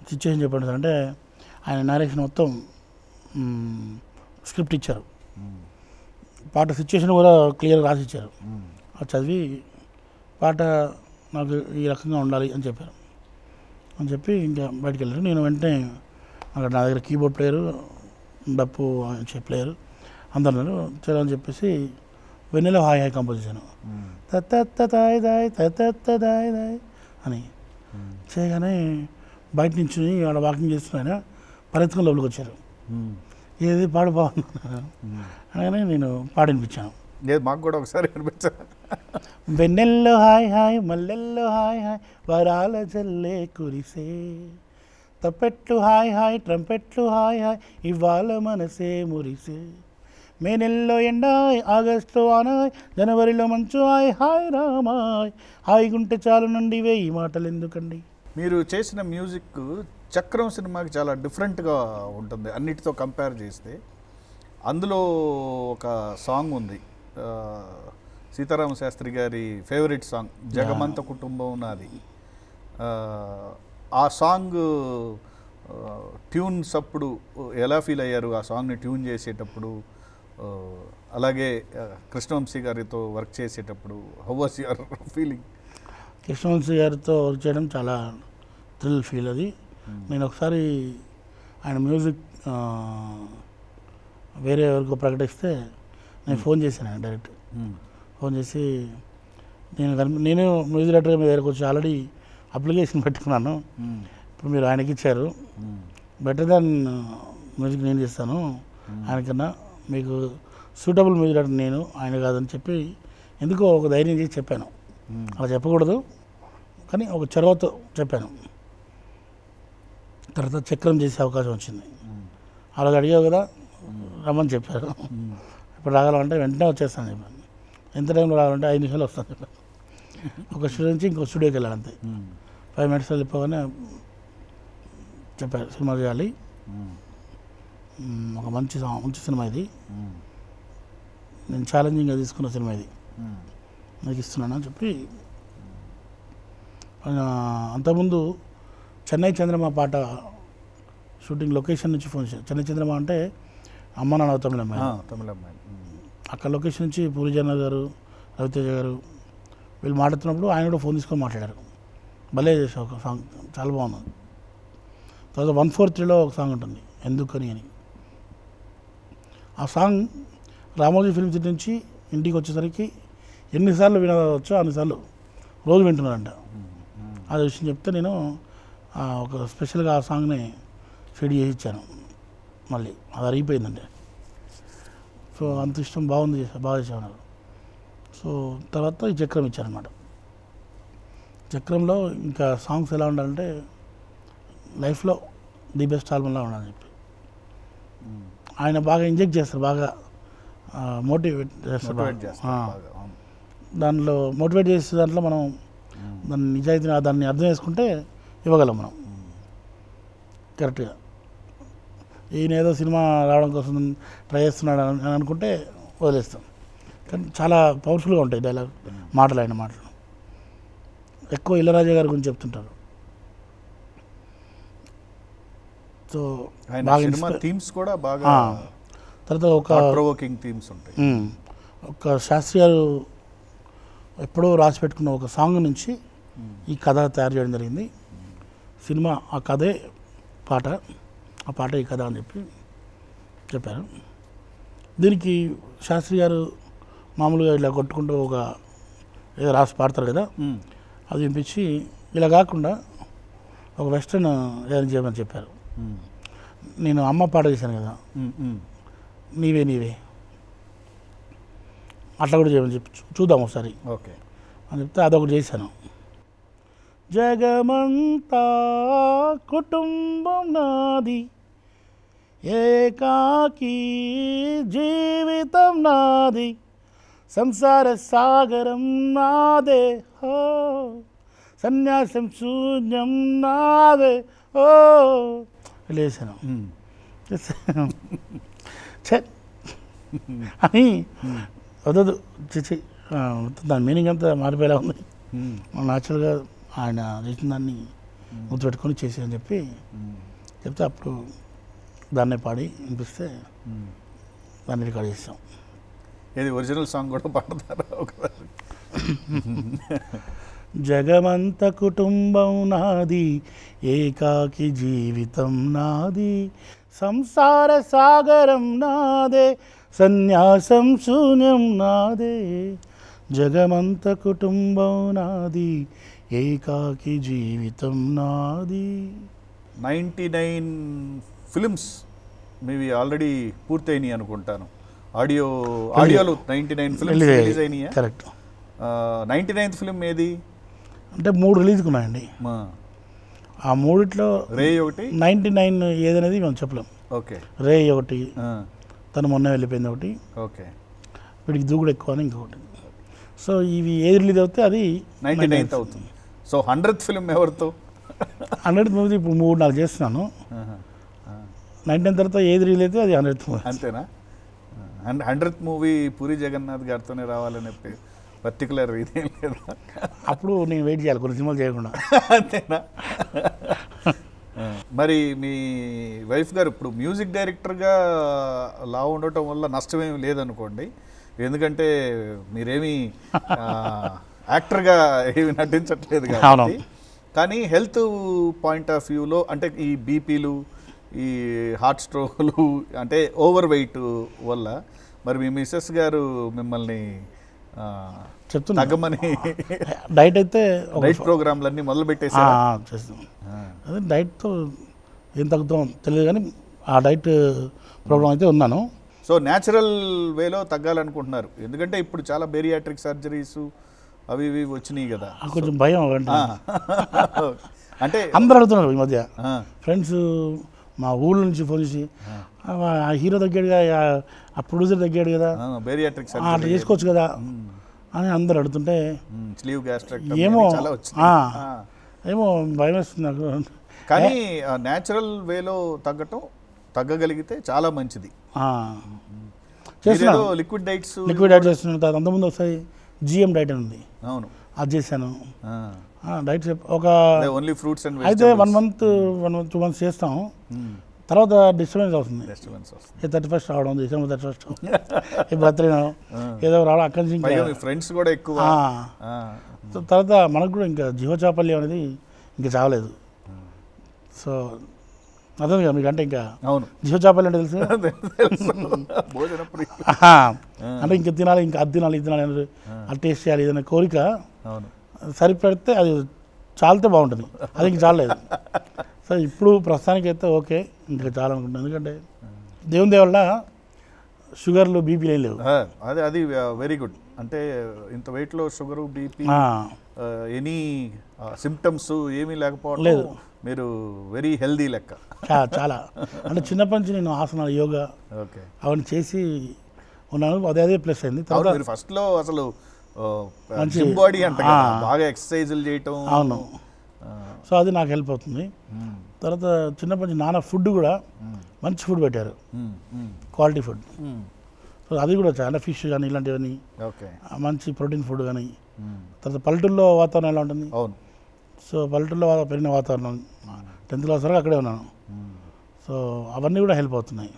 సిచ్యువేషన్ చెప్పండి సార్ అంటే, ఆయన నరేషన్ మొత్తం స్క్రిప్ట్ ఇచ్చారు, పాట సిచ్యువేషన్ కూడా క్లియర్గా రాసి ఇచ్చారు. అది చదివి పాట నాకు ఈ రకంగా ఉండాలి అని చెప్పారు. అని చెప్పి ఇంకా బయటికి వెళ్ళారు. నేను వెంటనే అక్కడ నా దగ్గర కీబోర్డ్ ప్లేయరు, డప్పు ప్లేయరు అందరు చలో అని చెప్పేసి వెన్నెలో హాయ్ హాయ్ కంపోజ్ చేశాను. దాయ్ దాయ్ దాయ్ దాయ్ అని చేయగానే బయట నుంచి ఆడ వాకింగ్ చేస్తున్నాయన పరిగెత్తుకుని లోపలికి వచ్చారు. ఏది పాడు బాగుంది అనగానే నేను పాడినిపించాను. మాకు కూడా ఒకసారి అనిపించాను. వెన్నెల్లో హాయ్ హాయ్ మల్లెల్లో హాయ్ హాయ్ వరాల జల్లే కురిసే, తప్పెట్లు హాయ్ హాయ్ ట్రంపెట్లు హాయ్ హాయ్ ఇవాళ మనసే మురిసే, మే నెలలో ఎండాయ్ ఆగస్టు ఆనాయ్ జనవరిలో మంచు హాయ్ హాయ్ రామాయ్, హాయిగుంటే చాలు నుండి 1000 మాటలు ఎందుకండి. మీరు చేసిన మ్యూజిక్ చక్రం సినిమాకి చాలా డిఫరెంట్గా ఉంటుంది అన్నిటితో కంపేర్ చేస్తే. అందులో ఒక సాంగ్ ఉంది, సీతారామ శాస్త్రి గారి ఫేవరెట్ సాంగ్, జగమంత కుటుంబం నాది. ఆ సాంగ్ ట్యూన్స్ అప్పుడు ఎలా ఫీల్ అయ్యారు ఆ సాంగ్ని ట్యూన్ చేసేటప్పుడు? అలాగే కృష్ణవంశీ గారితో వర్క్ చేసేటప్పుడు how was your feeling? Krishna Vamsi గారితో వర్క్ చేయడం చాలా థ్రిల్ ఫీల్ అది. నేను ఒకసారి ఆయన మ్యూజిక్ వేరే ఎవరికో ప్రకటిస్తే నేను ఫోన్ చేశాను ఆయన డైరెక్ట్. ఫోన్ చేసి నేను మ్యూజిక్ డైరెక్టర్ మీ దగ్గరకు వచ్చి ఆల్రెడీ అప్లికేషన్ పెట్టుకున్నాను, ఇప్పుడు మీరు ఆయనకి ఇచ్చారు, బెటర్ దాన్ మ్యూజిక్ నేను చేస్తాను ఆయనకన్నా, మీకు సూటబుల్ మ్యూజిక్ డైరెక్టర్ నేను, ఆయన కాదని చెప్పి ఎందుకో ఒక ధైర్యం చేసి చెప్పాను. అలా చెప్పకూడదు కానీ ఒక చొరవతో చెప్పాను. తర్వాత చక్రం చేసే అవకాశం వచ్చింది. అలాగే అడిగావు కదా రమ్మని చెప్పారు. ఇప్పుడు రాగాలంటే వెంటనే వచ్చేస్తాను చెప్పాను. ఎంత టైంలో రావాలంటే 5 నిమిషాలు వస్తాను చెప్పాను. ఒక స్టూడియో నుంచి ఇంకో స్టూడియోకి వెళ్ళాను అంతే. 5 మినిట్స్లో వెళ్ళిపోగానే చెప్పారు సినిమా చేయాలి, ఒక మంచి సినిమా ఇది, నేను ఛాలెంజింగ్గా తీసుకున్న సినిమా ఇది, నాకు ఇస్తున్నాను అని చెప్పి. అంతకుముందు చెన్నై చంద్రమా పాట షూటింగ్ లొకేషన్ నుంచి ఫోన్ చేశాను. చెన్నై చంద్రమా అంటే అమ్మ నాన్న తమిళ అమ్మాయి. అక్కడ లొకేషన్ నుంచి పూరి జగన్నాథ్ గారు, రవితేజ గారు వీళ్ళు మాట్లాడుతున్నప్పుడు ఆయన కూడా ఫోన్ తీసుకొని మాట్లాడారు. భలే చేసావు ఒక సాంగ్, చాలా బాగుంది. తర్వాత 143లో ఒక సాంగ్ ఉంటుంది ఎందుకని అని. ఆ సాంగ్ రామోజీ ఫిల్మ్ సిటీ నుంచి ఇంటికి వచ్చేసరికి ఎన్నిసార్లు వినవచ్చో అన్నిసార్లు రోజు వింటున్నారంట. అది విషయం చెప్తే నేను ఒక స్పెషల్గా ఆ సాంగ్ని ఫీడ్ చేసి ఇచ్చాను. మళ్ళీ అది అరిగిపోయిందంటే, సో అంత ఇష్టం, బాగా చేసేవారు. సో తర్వాత ఈ చక్రం ఇచ్చారనమాట. చక్రంలో ఇంకా సాంగ్స్ ఎలా ఉండాలంటే లైఫ్లో ది బెస్ట్ ఆల్బమ్లా ఉండాలని చెప్పి ఆయన బాగా ఇంజెక్ట్ చేస్తారు, బాగా మోటివేట్ చేస్తారు. దాంట్లో మోటివేట్ చేసే దాంట్లో మనం దాన్ని నిజాయితీని దాన్ని అర్థం చేసుకుంటే ఇవ్వగలం మనం కరెక్ట్గా. ఈయన ఏదో సినిమా రావడం కోసం ట్రై చేస్తున్నాడు అని అనుకుంటే వదిలేస్తాం. కానీ చాలా పవర్ఫుల్గా ఉంటాయి డైలాగ్ మాటలు, ఆయన మాటలు. ఎక్కువ ఇళరాజా గారి గురించి చెప్తుంటారు. సో బాగా థీమ్స్ కూడా బాగా, తర్వాత ఒక ప్రొవోకింగ్ థీమ్స్ ఉంటాయి. ఒక శాస్త్రి గారు ఎప్పుడో రాసి పెట్టుకున్న ఒక సాంగ్ నుంచి ఈ కథ తయారు చేయడం జరిగింది. సినిమా ఆ కథే పాట, ఆ పాట ఈ కథ అని చెప్పారు. దీనికి శాస్త్రి గారు మామూలుగా ఇలా కొట్టుకుంటూ ఒక ఏదో రాసి పాడతారు కదా, అది వినిపించి ఇలా కాకుండా ఒక వెస్ట్రన్ ఏదైనా చేయమని చెప్పారు. నేను అమ్మ పాట చేశాను కదా, నీవే నీవే అట్లా కూడా చేయమని చెప్పి చూద్దాం ఒకసారి ఓకే అని చెప్తే అదొకటి చేశాను. జగమంతా కుటుంబం నాది, ఏకాకి జీవితం నాది, సంసార సాగరం నాదే హో, సన్యాసం శూన్యం నాదే ఓ లేసాను అని వదదు చిచి దాని మీనింగ్ అంతా మారిపోయేలా ఉంది. న్యాచురల్గా ఆయన చేసిన దాన్ని గుర్తుపెట్టుకొని చేసేయని చెప్తే అప్పుడు దాన్నే పాడి వినిపిస్తే దాన్ని రికార్డ్ చేసాం. ఏది ఒరిజినల్ సాంగ్ కూడా పాడతారా ఒకసారి? జగమంత కుటుంబం నాది, ఏకాకి జీవితం నాది, సంసార సాగరం నాదే, సన్యాసం శూన్యం నాదే, జగమంత కుటుంబం నాది, ఏకాకి జీవితం నాది. 99 ఫిల్మ్స్ మీవి ఆల్రెడీ పూర్తయినాయి అనుకుంటాను. ఆడియోలో 99 ఫిల్మ్స్ రిలీజ్ అయినాయి. కరెక్ట్. 99th ఫిల్మ్ ఏది అంటే 3 రిలీజ్కి ఉన్నాయండి. ఆ 3లో రే ఒకటి, 99 ఏదనేది మేము చెప్పలేం. ఓకే, రే ఒకటి, తను మొన్న వెళ్ళిపోయింది ఒకటి, ఓకే, వీడికి దూకుడు ఎక్కువ అని ఇంకొకటి. సో ఇవి ఏది రిలీజ్ అవుతే అది 99th అవుతుంది. సో 100th ఫిల్మ్ ఎవరితో? 100th మూవీ ఇప్పుడు 3-4 చేస్తున్నాను. 99 తర్వాత ఏది రిలీజ్ అయితే అది 100th మూవీ. అంతేనా? 100th మూవీ పూరి జగన్నాథ్ గారితోనే రావాలని పర్టికులర్ ఇదేం లేదా? అప్పుడు నేను వెయిట్ చేయాలి కొన్ని సినిమాలు చేయకుండా. అంతేనా? మరి మీ వైఫ్ గారు ఇప్పుడు మ్యూజిక్ డైరెక్టర్గా లా ఉండటం వల్ల నష్టమేమి లేదనుకోండి, ఎందుకంటే మీరేమీ యాక్టర్గా ఏమి నటించట్లేదు కాబట్టి. కానీ హెల్త్ పాయింట్ ఆఫ్ వ్యూలో అంటే ఈ బీపీలు, ఈ హార్ట్ స్ట్రోక్లు, అంటే ఓవర్ వెయిట్ వల్ల మరి మీ మిస్సెస్ గారు మిమ్మల్ని చెప్తున్నా తగ్గమని డైట్ అయితే డైట్ ప్రోగ్రాంలన్నీ మొదలు పెట్టేసారు. చేస్తాం. అదే డైట్తో ఏం తగ్గుతాం తెలియదు, కానీ ఆ డైట్ ప్రోగ్రామ్ అయితే ఉన్నాను. సో న్యాచురల్ వేలో తగ్గాలనుకుంటున్నారు, ఎందుకంటే ఇప్పుడు చాలా బేరియాట్రిక్ సర్జరీస్ అవి ఇవి వచ్చినాయి కదా. కొంచెం భయం అంటే అందరూ అడుగుతున్నారు ఈ మధ్య, ఫ్రెండ్స్ మా ఊళ్ళో నుంచి ఫోన్ చేసి ఆ హీరో తగ్గాడు కదా, ఆ ప్రొడ్యూసర్ తగ్గాడు కదా, బేరియాట్రిక్ అట్లా చేసుకోవచ్చు కదా అని అందరు అడుగుతుంటే స్లీవ్ గ్యాస్ట్రెక్టమీ ఏమో చాలా వచ్చింది. ఏమో భయం వేస్తుంది నాకు. కానీ న్యాచురల్ వేలో తగ్గగలిగితే చాలా మంచిది. చేస్తున్నాను లిక్విడ్ డైట్స్ చేస్తున్నాను. అంతకుముందు ఒకసారి జిఎం డైట్ అని ఉంది, అవును అది చేశాను. డైట్ ఒక ఓన్లీ ఫ్రూట్స్ అండ్ అయితే 1 month 2 months చేస్తాం, తర్వాత డిస్టర్బెన్స్ అవుతుంది. 31st రావడం, December 31st బర్త్డే ఏదో రావడం, అక్కడి నుంచి ఫ్రెండ్స్ కూడా ఎక్కువ. తర్వాత మనకు కూడా ఇంకా జీవచాపల్యం అనేది ఇంకా చావలేదు. సో అర్థం కదా మీకంటే, ఇంకా అవును జీవచాపల్యం అంటే తెలుసు అంటే ఇంకా తినాలి, ఇంకా అది తినాలి, ఇది తినాలి అని అది టేస్ట్ చేయాలి, ఏదైనా కోరిక సరిపెడితే అది చాలితే బాగుంటుంది, అది ఇంక చాలలేదు. సో ఇప్పుడు ప్రస్తుతానికైతే ఓకే, ఇంకా చాలా అనుకుంటున్నాను. ఎందుకంటే దేవుని వల్ల షుగర్లు బీపీలు ఏం లేవు. అది వెరీ గుడ్. అంటే ఇంత వెయిట్లో షుగరు, బీపీ, ఎనీ సిమ్టమ్స్ ఏమీ లేకపోవడం లేదు. మీరు వెరీ హెల్దీ లెక్క. చాలా అంటే చిన్నప్పటి నుంచి నేను ఆసనాలు, యోగా అవన్నీ చేసి ఉన్నాను. అదే ప్లస్ అయింది. తర్వాత ఫస్ట్లో అసలు జిమ్ బాడీ అంటే బాగా ఎక్సర్సైజులు చేయటం. అవును, సో అది నాకు హెల్ప్ అవుతుంది. తర్వాత చిన్నప్పటి నుంచి నాన్న ఫుడ్ కూడా మంచి ఫుడ్ పెట్టారు, క్వాలిటీ ఫుడ్. సో అది కూడా చాలా ఫిష్ కానీ ఇలాంటివన్నీ మంచి ప్రోటీన్ ఫుడ్ కానీ. తర్వాత పల్లెటూరులో వాతావరణం ఎలా ఉంటుంది? అవును. సో పల్లెటూరులో పెరిగిన వాతావరణం 10th క్లాస్ వరకు అక్కడే ఉన్నాను. సో అవన్నీ కూడా హెల్ప్ అవుతున్నాయి.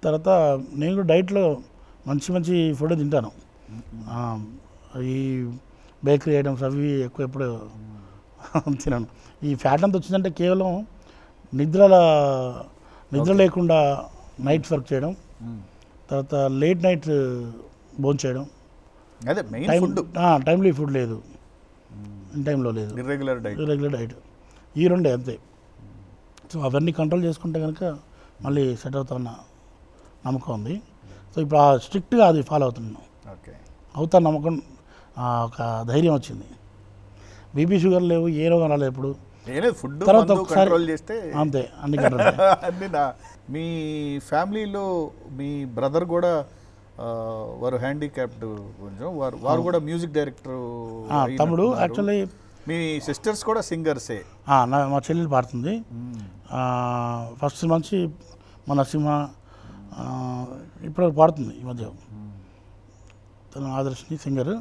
తర్వాత నేను కూడా డైట్లో మంచి ఫుడ్ తింటాను. ఈ బేకరీ ఐటమ్స్ అవి ఎక్కువ ఎప్పుడు తినాను. ఈ ఫ్యాట్ అంతా వచ్చిందంటే కేవలం నిద్ర లేకుండా నైట్స్ వర్క్ చేయడం, తర్వాత లేట్ నైట్ భోంచేయడం, టైమ్లీ ఫుడ్ లేదు, ఇన్ టైంలో లేదు, ఇర్రెగ్యులర్ డైట్, ఈ రెండే అంతే. సో అవన్నీ కంట్రోల్ చేసుకుంటే కనుక మళ్ళీ సెట్ అవుతాన్న నమ్మకం ఉంది. సో ఇప్పుడు స్ట్రిక్ట్గా అది ఫాలో అవుతున్నాను. అవుతాను నమ్మకం, ఒక ధైర్యం వచ్చింది. బీపీ షుగర్ లేవు, ఏ రోగం రాలేదు ఎప్పుడు. తర్వాత ఒకసారి అంతే అన్ని కంట్రోల్. మీ ఫ్యామిలీలో మీ బ్రదర్ కూడా వారు హ్యాండిక్యాప్డ్ కొంచెం, వారు కూడా మ్యూజిక్ డైరెక్టర్. తమ్ముడు యాక్చువల్లీ. మీ సిస్టర్స్ కూడా సింగర్సే? మా చెల్లెలు పాడుతుంది. ఫస్ట్ నుంచి మా నరసింహ ఇప్పుడు పాడుతుంది ఈ మధ్య. తను ఆదర్శిని సింగర్.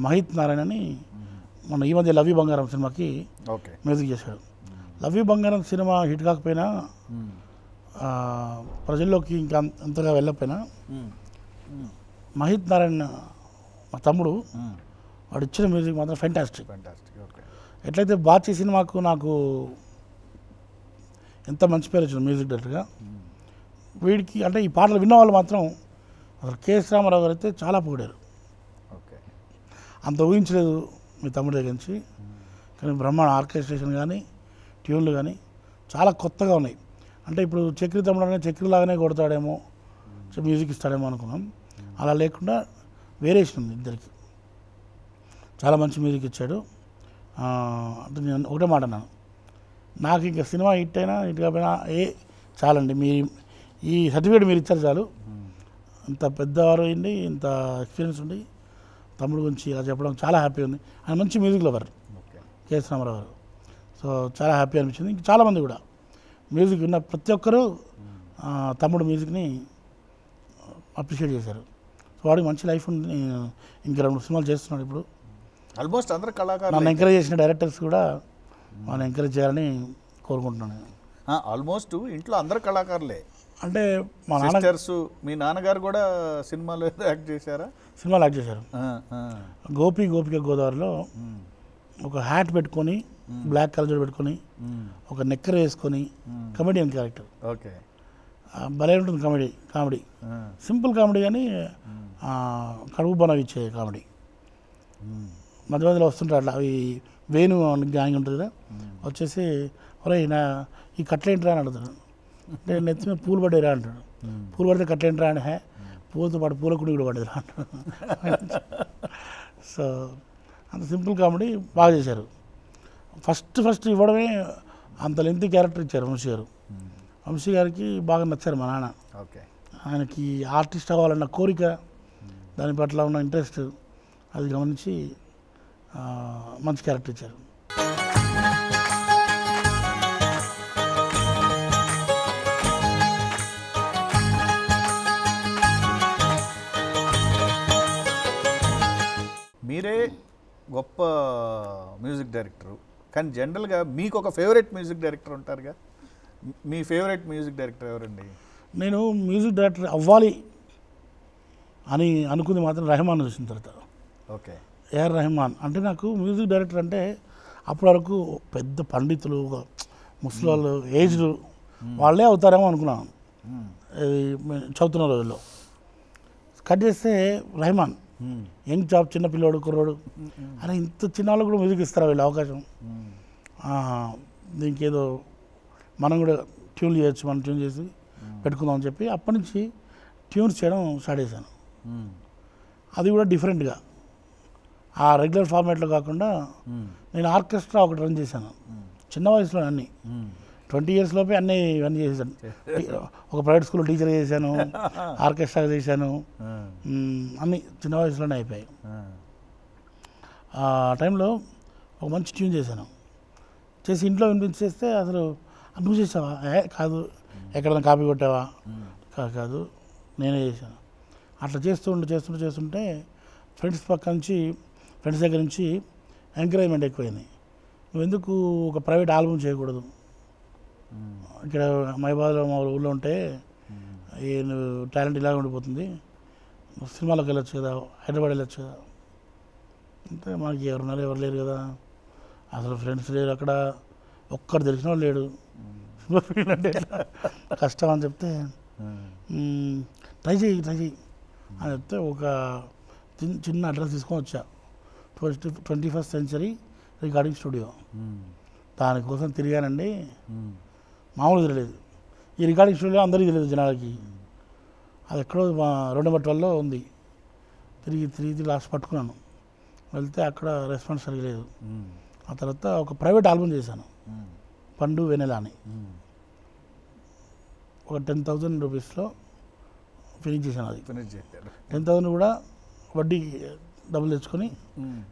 మహిత్ నారాయణ అని మన ఈ మధ్య లవ్ యూ బంగారం సినిమాకి మ్యూజిక్ చేశాడు. లవ్ యూ బంగారం సినిమా హిట్ కాకపోయినా, ప్రజల్లోకి ఇంకా అంతగా వెళ్ళకపోయినా, మహిత్ నారాయణ మా తమ్ముడు వాడు ఇచ్చిన మ్యూజిక్ మాత్రం ఫెంటాస్టిక్. ఎట్లయితే బాచి సినిమాకు నాకు ఎంత మంచి పేరు వచ్చింది మ్యూజిక్ డైరెక్టర్గా, వీడికి అంటే ఈ పాటలు విన్న వాళ్ళు మాత్రం అసలు కెఎస్ రామారావు గారు అయితే చాలా పొగిడారు. అంత ఊహించలేదు మీ తమ్ముడి దగ్గర నుంచి. కానీ బ్రహ్మాండ ఆర్కెస్ట్రేషన్ కానీ ట్యూన్లు కానీ చాలా కొత్తగా ఉన్నాయి. అంటే ఇప్పుడు చక్రి తమ్ముడు అనే చక్రిలాగానే కొడతాడేమో, మ్యూజిక్ ఇస్తాడేమో అనుకున్నాం. అలా లేకుండా వేరియేషన్ ఉంది ఇద్దరికి. చాలా మంచి మ్యూజిక్ ఇచ్చాడు. అంటే నేను ఒకటే మాట అన్నాను, నాకు ఇంకా సినిమా హిట్ అయినా హిట్ కాకపోయినా చాలండి, మీ ఈ సర్టిఫికేట్ మీరు ఇచ్చారు చాలు. ఇంత పెద్దవారు అయింది, ఇంత ఎక్స్పీరియన్స్ ఉండి తమ్ముడు గురించి ఇలా చెప్పడం చాలా హ్యాపీ ఉంది. ఆయన మంచి మ్యూజిక్ లవర్ కెఎస్ రామారావు గారు. సో చాలా హ్యాపీ అనిపించింది. ఇంకా చాలామంది కూడా మ్యూజిక్ విన్న ప్రతి ఒక్కరూ తమ్ముడు మ్యూజిక్ని అప్రిషియేట్ చేశారు. సో వాడికి మంచి లైఫ్ ఉంది. ఇంకా 2 సినిమాలు చేస్తున్నాడు ఇప్పుడు. ఆల్మోస్ట్ అందరూ కళాకారులు. నన్ను ఎంకరేజ్ చేసిన డైరెక్టర్స్ కూడా మనం ఎంకరేజ్ చేయాలని కోరుకుంటున్నాను నేను. ఆల్మోస్ట్ ఇంట్లో అందరు కళాకారులే. అంటే మా నాన్న సిస్టర్స్, మీ నాన్నగారు కూడా సినిమాలో యాక్ట్ చేశారా? సినిమాలు యాక్ట్ చేశారు. గోపిక గోదావరిలో ఒక హ్యాట్ పెట్టుకొని బ్లాక్ కలర్ పెట్టుకొని ఒక నెక్కర్ వేసుకొని కమెడియన్ క్యారెక్టర్. ఓకే. భలే ఉంటుంది కామెడీ సింపుల్ కామెడీ కానీ కడుపు బనవిచ్చే కామెడీ. మధ్య మధ్యలో వస్తుంటారు అట్లా. అవి వేణు గ్యాంగ్ ఉంటుంది కదా, వచ్చేసి ఒరే నా ఈ కట్లేంట్రా అని అడుగుతాడు. అంటే నెత్తి మీద పూలు పడేరా అంటాడు. పూలు పడితే కట్లేంట్రా అని, పూలతో పాటు పూల కుడి కూడా పడేదిరా అంటాడు. సో అంత సింపుల్ కామెడీ బాగా చేశారు. ఫస్ట్ ఇవ్వడమే అంత లెంత్ క్యారెక్టర్ ఇచ్చారు వంశీ గారికి బాగా నచ్చారు మా నాన్న. ఓకే. ఆయనకి ఆర్టిస్ట్ అవ్వాలన్న కోరిక, దాని పట్ల ఉన్న ఇంట్రెస్ట్ అది గమనించి మంచి క్యారెక్టర్ ఇచ్చారు. మీరే గొప్ప మ్యూజిక్ డైరెక్టరు, కానీ జనరల్గా మీకు ఒక ఫేవరెట్ మ్యూజిక్ డైరెక్టర్ ఉంటారుగా. మీ ఫేవరెట్ మ్యూజిక్ డైరెక్టర్ ఎవరండి? నేను మ్యూజిక్ డైరెక్టర్ అవ్వాలి అని అనుకుంది మాత్రం రెహమాన్ చూసిన తర్వాత. ఓకే. ఏఆర్ రెహమాన్ అంటే నాకు మ్యూజిక్ డైరెక్టర్ అంటే అప్పటి వరకు పెద్ద పండితులు, ఒక ముసలి ఏజ్డ్ వాళ్ళే అవుతారేమో అనుకున్నాను చదువుతున్న రోజుల్లో. కట్ చేస్తే రెహమాన్ యంగ్ జాబ్, చిన్న పిల్లోడు కుర్రోడు, అరే ఇంత చిన్న వాళ్ళు కూడా మ్యూజిక్ ఇస్తారా వీళ్ళు అవకాశం, దీనికి ఏదో మనం కూడా ట్యూన్ చేయొచ్చు, మనం ట్యూన్ చేసి పెట్టుకుందాం అని చెప్పి అప్పటి నుంచి ట్యూన్స్ చేయడం స్టార్ట్ చేశాను. అది కూడా డిఫరెంట్గా, ఆ రెగ్యులర్ ఫార్మాట్లో కాకుండా నేను ఆర్కెస్ట్రా ఒకటి రన్ చేశాను చిన్న వయసులో. అన్నీ 20 years లోపే ఇవన్నీ చేశాను. ఒక ప్రైవేట్ స్కూల్లో టీచర్ చేశాను, ఆర్కెస్ట్రా చేశాను, అన్నీ చిన్న వయసులోనే అయిపోయాయి. ఆ టైంలో ఒక మంచి ట్యూన్ చేశాను, చేసి ఇంట్లో వినిపించేస్తే అసలు నువ్వు చేసావా, కాదు ఎక్కడైనా కాపీ కొట్టావా, కాదు నేనే చేశాను. అట్లా చేస్తుంటే ఫ్రెండ్స్ దగ్గర నుంచి ఎంకరేజ్మెంట్ ఎక్కువైంది. నువ్వు ఎందుకు ఒక ప్రైవేట్ ఆల్బమ్ చేయకూడదు, ఇక్కడ మైబాద్లో మా ఊళ్ళో ఉంటే నువ్వు టాలెంట్ ఇలాగ ఉండిపోతుంది, నువ్వు సినిమాలోకి వెళ్ళొచ్చు కదా, హైదరాబాద్ వెళ్ళొచ్చు కదా. అంటే మనకి ఎవరు లేరు కదా, అసలు ఫ్రెండ్స్ లేరు అక్కడ, ఒక్కడు తెలిసిన వాళ్ళు లేడు, సినిమా ఫీల్డ్ అంటే కష్టం అని చెప్తే ట్రై చేయి అని చెప్తే ఒక చిన్న అడ్రస్ తీసుకొని వచ్చా, 21st Century రికార్డింగ్ స్టూడియో. దానికోసం తిరిగానండి, మామూలు తెలియదు. ఈ రికార్డింగ్ స్టూడియో అందరికీ తెలియదు జనాలకి, అది ఎక్కడో మా 2 నెంబర్ 12లో ఉంది. తిరిగి లాస్ట్ పట్టుకున్నాను, వెళ్తే అక్కడ రెస్పాన్స్ సరిగా లేదు. ఆ తర్వాత ఒక ప్రైవేట్ ఆల్బమ్ చేశాను, పండు వెనెల అని. ఒక 10,000 రూపీస్లో ఫినిష్ చేశాను. అది 10,000 కూడా వడ్డీ డబ్బులు తెచ్చుకొని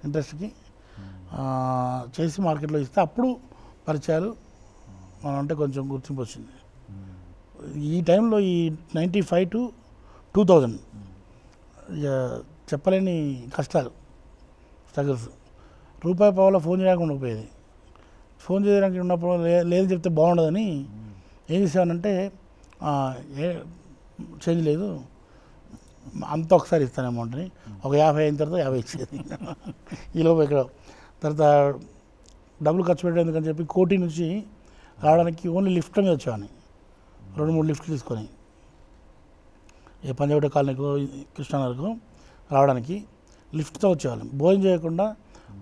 ఇంట్రెస్ట్కి చేసి మార్కెట్లో ఇస్తే అప్పుడు పరిచయాలు, మనం అంటే కొంచెం గుర్తింపు వచ్చింది. ఈ టైంలో ఈ 95 to 2000 ఇక చెప్పలేని కష్టాలు, స్ట్రగుల్స్. రూపాయి పావులో ఫోన్ చేయడానికి ఉండకపోయేది. ఫోన్ చేయడానికి ఉన్నప్పుడు లేదు చెప్తే బాగుండదని ఏం చేసామనంటే, చేంజ్ లేదు అంతా ఒకసారి ఇస్తాను అమౌంట్ని, ఒక 50 అయిన తర్వాత 50 ఇచ్చేది. ఈలోపు ఇక్కడ తర్వాత డబ్బులు ఖర్చు పెట్టడం ఎందుకని చెప్పి కోటి నుంచి రావడానికి ఓన్లీ లిఫ్ట్ మీద వచ్చేవాడిని, 2-3 లిఫ్ట్లు తీసుకొని ఏ పంజాబీ కాలనీకో కృష్ణానగర్కో రావడానికి లిఫ్ట్తో వచ్చేవాళ్ళం. భోజనం చేయకుండా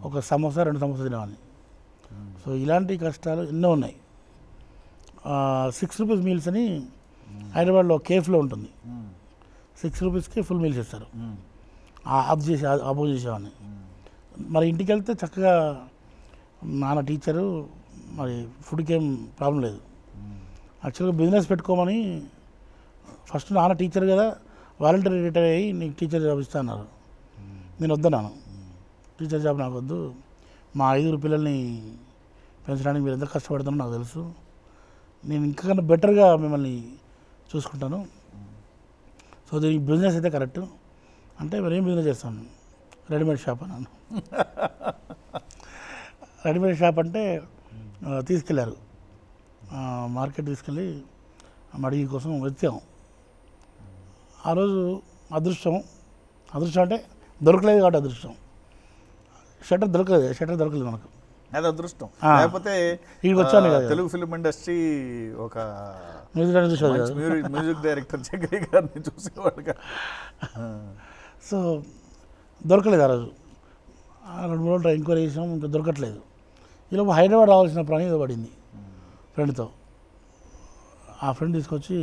ఒక సమోసా 2 సమోసా తినేవాడిని. సో ఇలాంటి కష్టాలు ఎన్నో ఉన్నాయి. 6 రూపీస్ మీల్స్ అని హైదరాబాద్లో కేఫ్లో ఉంటుంది, 6 రూపీస్కి ఫుల్ మీల్స్ ఇస్తారు. అబోజ్ చేసేవాడిని. మరి ఇంటికి వెళ్తే చక్కగా నాన్న టీచరు, మరి ఫుడ్కి ఏం ప్రాబ్లం లేదు. యాక్చువల్గా బిజినెస్ పెట్టుకోమని ఫస్ట్ నాన్న టీచర్ కదా, వాలంటీర్ రిటైర్ అయ్యి నీకు టీచర్ జాబ్ ఇస్తా అన్నారు. నేను వద్దన్నాను, టీచర్ జాబ్ నాకు వద్దు, మా 5 పిల్లల్ని పెంచడానికి మీరు ఎంత కష్టపడుతున్నారో నాకు తెలుసు, నేను ఇంకా బెటర్గా మిమ్మల్ని చూసుకుంటాను, సో దీనికి బిజినెస్ అయితే కరెక్ట్ అంటే మరి ఏం బిజినెస్ చేస్తాను, రెడీమేడ్ షాప్ అన్నాను. రెడీమేడ్ షాప్ అంటే తీసుకెళ్ళారు. మార్కెట్ తీసుకెళ్ళి మడిగి కోసం వెతికాం. ఆ రోజు అదృష్టం అంటే దొరకలేదు కాబట్టి అదృష్టం. షట్టర్ దొరకలేదు మనకు. అది అదృష్టం. లేకపోతే ఇక్కడికి వచ్చాను కదా, తెలుగు ఫిల్మ్ ఇండస్ట్రీ ఒక మ్యూజిక్ డైరెక్టర్ చక్రి గారిని చూసేవాడుగా. సో దొరకలేదు ఆ రోజు. 2-3 రోజులు ఎంక్వైరీ చేసాం, ఇంకా దొరకట్లేదు. ఈలోపు హైదరాబాద్ రావాల్సిన పని ఏదో పడింది ఫ్రెండ్తో. ఆ ఫ్రెండ్ తీసుకొచ్చి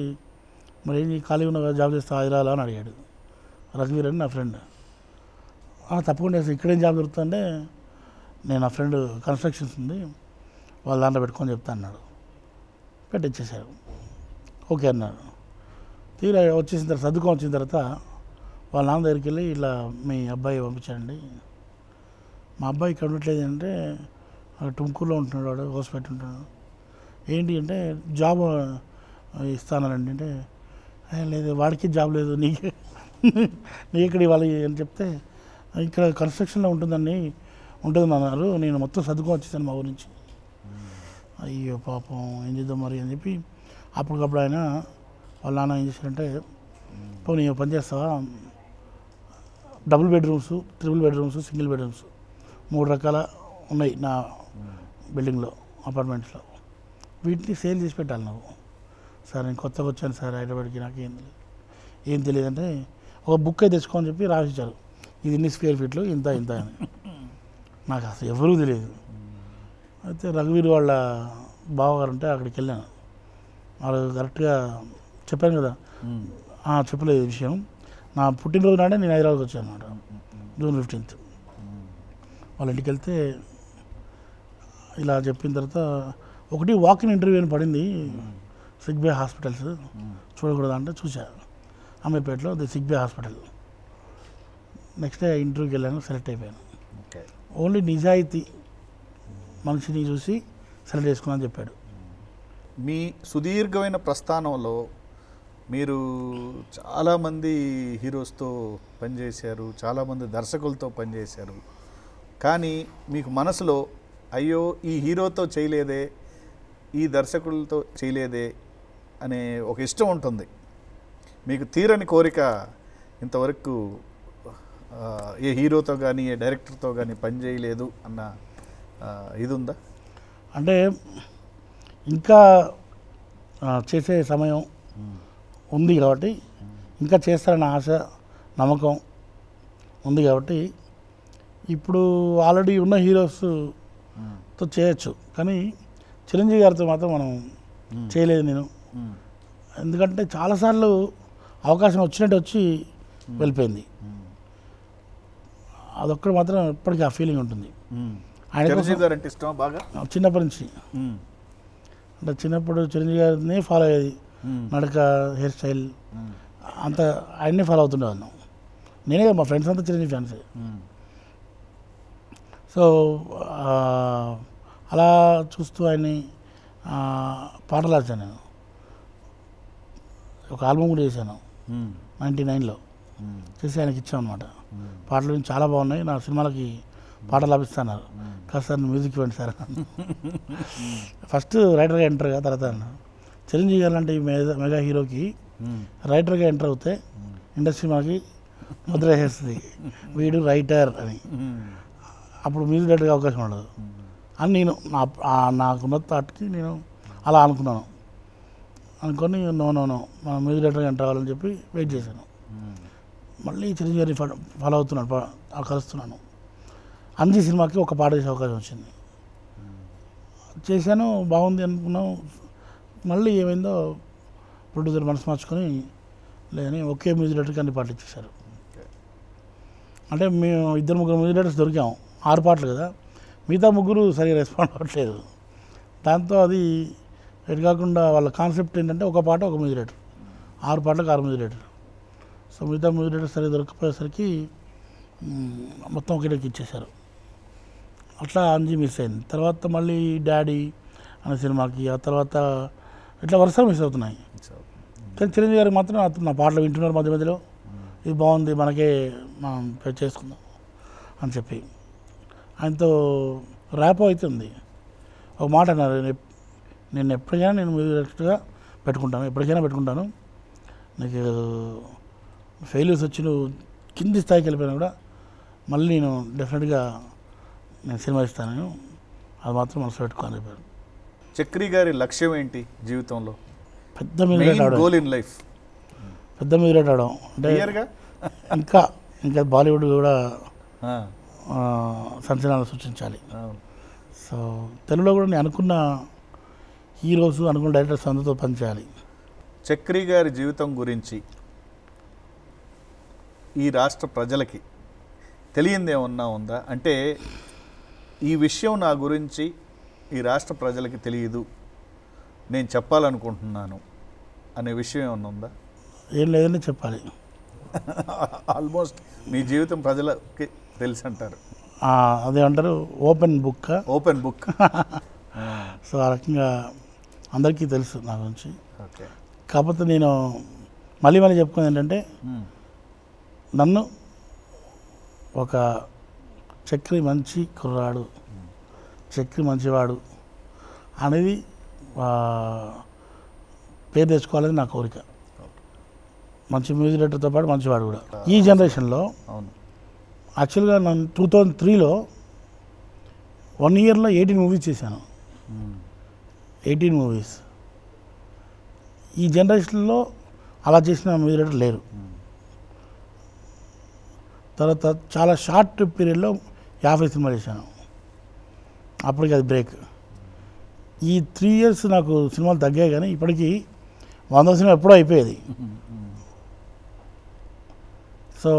మరి ఏంటి ఖాళీ ఉన్న జాబ్ చేస్తా హైదరాబాద్ అని అడిగాడు. రఘువీర్ అని నా ఫ్రెండ్. తప్పకుండా ఇక్కడేం జాబ్ దొరుకుతుందంటే, నేను నా ఫ్రెండ్ కన్స్ట్రక్షన్స్ ఉంది వాళ్ళ దాంట్లో పెట్టుకొని చెప్తా అన్నాడు. పెట్టించేశారు. ఓకే అన్నాడు. తీరా వచ్చేసిన తర్వాత సర్దుకొని వచ్చిన తర్వాత వాళ్ళ నాన్న దగ్గరికి వెళ్ళి, ఇలా మీ అబ్బాయి పంపించాడండి, మా అబ్బాయి ఇక్కడ ఉండట్లేదు అంటే టుమ్కూరులో ఉంటున్నాడు, వాడు హోస్పిటల్ ఉంటున్నాడు. ఏంటి అంటే జాబ్ ఇస్తానండి అంటే, లేదు వాడికి జాబ్ లేదు, నీకు ఇక్కడ ఇవ్వాలి అని చెప్తే, ఇక్కడ కన్స్ట్రక్షన్లో ఉంటుంది అన్నారు, నేను మొత్తం సర్దుకొని వచ్చేసాను మా ఊరి నుంచి. అయ్యో పాపం ఏం చేద్దాం మరి అని చెప్పి అప్పటికప్పుడు ఆయన వాళ్ళ నాన్న ఏం చేశారంటే, పోనీ పని చేస్తావా, double bedrooms, triple bedrooms, single bedrooms 3 రకాల ఉన్నాయి నా బిల్డింగ్లో, అపార్ట్మెంట్స్లో, వీటిని సేల్ చేసి పెట్టాలి నువ్వు. సార్ నేను కొత్తగా వచ్చాను సార్ హైదరాబాద్కి, నాకు ఏం తెలియదు అంటే, ఒక బుక్ అయితే తెచ్చుకోని చెప్పి రాసిచ్చారు, ఇది ఇన్ని స్క్వేర్ ఫీట్లు ఇంత అని. నాకు అసలు ఎవరూ తెలియదు. అయితే రఘువీర్ వాళ్ళ బావగారు ఉంటే అక్కడికి వెళ్ళాను. వాళ్ళు కరెక్ట్గా చెప్పాను కదా, చెప్పలేదు ఈ విషయం. నా పుట్టినరోజు నాడే నేను హైదరాబాద్కి వచ్చాను అనమాట, June 15th. వాళ్ళ ఇంటికి వెళ్తే ఇలా చెప్పిన తర్వాత ఒకటి వాకిన్ ఇంటర్వ్యూ అని పడింది, సిగ్బే హాస్పిటల్స్ చూడకూడదు అంటే చూశాను. అమీర్పేటలో ది సిగ్బే హాస్పిటల్. నెక్స్ట్ డే ఇంటర్వ్యూకి వెళ్ళాను, సెలెక్ట్ అయిపోయాను. ఓన్లీ నిజాయితీ మనిషిని చూసి సెలెక్ట్ చేసుకున్నాను చెప్పాడు. మీ సుదీర్ఘమైన ప్రస్థానంలో మీరు చాలామంది హీరోస్తో పనిచేశారు, చాలామంది దర్శకులతో పనిచేశారు. కానీ మీకు మనసులో అయ్యో ఈ హీరోతో చేయలేదే, ఈ దర్శకులతో చేయలేదే అనే ఒక ఇష్టం ఉంటుంది. మీకు తీరని కోరిక ఇంతవరకు ఏ హీరోతో కానీ ఏ డైరెక్టర్తో కానీ పనిచేయలేదు అన్న ఇది ఉందా? అంటే ఇంకా చేసే సమయం ఉంది కాబట్టి, ఇంకా చేస్తారన్న ఆశ నమ్మకం ఉంది కాబట్టి, ఇప్పుడు ఆల్రెడీ ఉన్న హీరోస్తో చేయొచ్చు, కానీ చిరంజీవి గారితో మాత్రం మనం చేయలేదు నేను. ఎందుకంటే చాలాసార్లు అవకాశం వచ్చినట్టు వచ్చి వెళ్ళిపోయింది. అదొక్కటి మాత్రం ఎప్పటికీ ఆ ఫీలింగ్ ఉంటుంది. ఆయన చిన్నప్పటి నుంచి అంటే చిన్నప్పుడు చిరంజీవి గారిని ఫాలో అయ్యేది, నడక, హెయిర్ స్టైల్ అంత ఆయన్నే ఫాలో అవుతుండేవాళ్ళం. నేనే మా ఫ్రెండ్స్ అంతా చిరంజీవి ఫ్యాన్సే. సో అలా చూస్తూ ఆయన్ని పాటలు రాశాను. నేను ఒక ఆల్బమ్ కూడా చేశాను 99లో, చేసి ఆయనకి ఇచ్చాను అనమాట. పాటలు చాలా బాగున్నాయి, నా సినిమాలకి పాటలు లభిస్తున్నారు, కాదు సార్ మ్యూజిక్ ఇవ్వండి సార్. ఫస్ట్ రైటర్గా ఎంటర్గా, తర్వాత చిరంజీవి గారు లాంటి మెగా హీరోకి రైటర్గా ఎంటర్ అవుతే ఇండస్ట్రీ మనకి ముద్ర వేసేస్తుంది, వీడు రైటర్ అని. అప్పుడు మ్యూజిక్ డైరెక్టర్గా అవకాశం ఉండదు అని నేను నాకున్న థాట్కి నేను అలా అనుకున్నాను. అనుకొని నో మనం మ్యూజిక్ డైరెక్టర్గా ఎంటర్ అవ్వాలని చెప్పి వెయిట్ చేశాను. మళ్ళీ చిరంజీవి గారిని ఫాలో అవుతున్నాను, కలుస్తున్నాను. అంజీ సినిమాకి ఒక పాట చేసే అవకాశం వచ్చింది, చేశాను, బాగుంది అనుకున్నాం. మళ్ళీ ఏమైందో ప్రొడ్యూసర్ మనసు మార్చుకొని లేదని ఒకే మ్యూజిక్ డైరెక్టర్కి అన్ని పాటలు ఇచ్చేశారు. అంటే మేము 2-3 మ్యూజిక్ డైరెక్టర్స్ దొరికాము, 6 పాటలు కదా, మిగతా 3 సరిగా రెస్పాండ్ అవ్వట్లేదు. దాంతో అది ఎటు కాకుండా వాళ్ళ కాన్సెప్ట్ ఏంటంటే ఒక పాట ఒక మ్యూజిక్ డైరెక్టర్, 6 పాటలకు 6 మ్యూజిక్ డైరెక్టర్. సో మిగతా మ్యూజిక్ డైరెక్టర్ సరిగా దొరకపోయేసరికి మొత్తం ఒకటికి ఇచ్చేశారు. అట్లా అంజీ మిస్ అయింది. తర్వాత మళ్ళీ డాడీ అనే సినిమాకి, ఆ తర్వాత ఇట్లా వరుసగా మిస్ అవుతున్నాయి. కానీ చిరంజీవి గారికి మాత్రం నా పాటలు వింటున్నారు మధ్య మధ్యలో, ఇది బాగుంది మనకే మనం చేసుకుందాం అని చెప్పి ఆయనతో ర్యాప్ అవుతుంది. ఒక మాట అన్నారు, నేను ఎప్పటికైనా నేను మ్యూజిక్ డైరెక్టర్గా పెట్టుకుంటాను. నాకు ఫెయిల్యూర్స్ వచ్చి నువ్వు కింది స్థాయికి వెళ్ళిపోయినా కూడా మళ్ళీ నేను డెఫినెట్గా నేను సినిమా ఇస్తాను, అది మాత్రం మనసు పెట్టుకోని చెప్పారు. చక్రి గారి లక్ష్యం ఏంటి జీవితంలో? పెద్ద మ్యూజిక్ గోల్ ఇన్ లైఫ్ పెద్ద మ్యూజిక్ అవడం అంటే ఇంకా బాలీవుడ్ కూడా సంచలనాలు సృష్టించాలి. సో తెలుగులో కూడా నేను అనుకున్న హీరోస్, అనుకున్న డైరెక్టర్స్ అందరితో పనిచేయాలి. చక్రి గారి జీవితం గురించి ఈ రాష్ట్ర ప్రజలకి తెలియంది ఏమన్నా ఉందా? అంటే ఈ విషయం నా గురించి ఈ రాష్ట్ర ప్రజలకి తెలియదు, నేను చెప్పాలనుకుంటున్నాను అనే విషయం ఏమన్నా ఉందా? ఏం లేదని చెప్పాలి. ఆల్మోస్ట్ మీ జీవితం ప్రజలకి తెలుసు అంటారు. అదేమంటారు, ఓపెన్ బుక్. సో ఆ రకంగా అందరికీ తెలుసు నా గురించి. కాకపోతే నేను మళ్ళీ చెప్పుకునేది ఏంటంటే, నన్ను ఒక చక్రి మంచి కుర్రాడు, చక్రి మంచివాడు అనేది పేరు తెచ్చుకోవాలని నా కోరిక. మంచి మ్యూజిక్ డైరెక్టర్తో పాటు మంచివాడు కూడా. ఈ జనరేషన్లో యాక్చువల్గా నేను 2003లో 1 ఇయర్లో 18 మూవీస్ చేశాను. 18 మూవీస్. ఈ జనరేషన్లో అలా చేసిన మ్యూజిక్ డైరెక్టర్ లేరు. తర్వాత చాలా షార్ట్ పీరియడ్లో 50 సినిమాలు చేశాను. అప్పటికి అది బ్రేక్. ఈ 3 ఇయర్స్ నాకు సినిమాలు తగ్గాయి, కానీ ఇప్పటికీ 100 సినిమా ఎప్పుడో అయిపోయేది. సో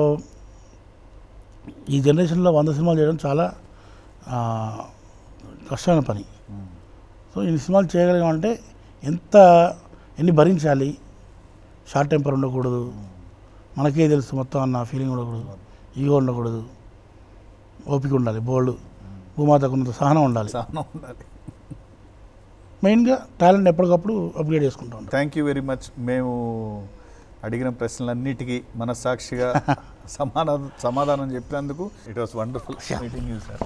ఈ జనరేషన్లో 100 సినిమాలు చేయడం చాలా కష్టమైన పని. సో ఇన్ని సినిమాలు చేయగలిగామంటే ఎన్ని భరించాలి, షార్ట్ టెంపర్ ఉండకూడదు, మనకే తెలుసు మొత్తం అన్న ఫీలింగ్ ఉండకూడదు, ఈగో ఉండకూడదు, ఓపిక ఉండాలి, బోల్డ్, భూమాతకు ఉన్నంత సహనం ఉండాలి. మెయిన్గా టాలెంట్ ఎప్పటికప్పుడు అప్గ్రేడ్ చేసుకుంటూ ఉంటాం. Thank you very much. మేము అడిగిన ప్రశ్నలన్నిటికీ మనస్సాక్షిగా సమాధానం చెప్పినందుకు it was wonderful meeting you sir.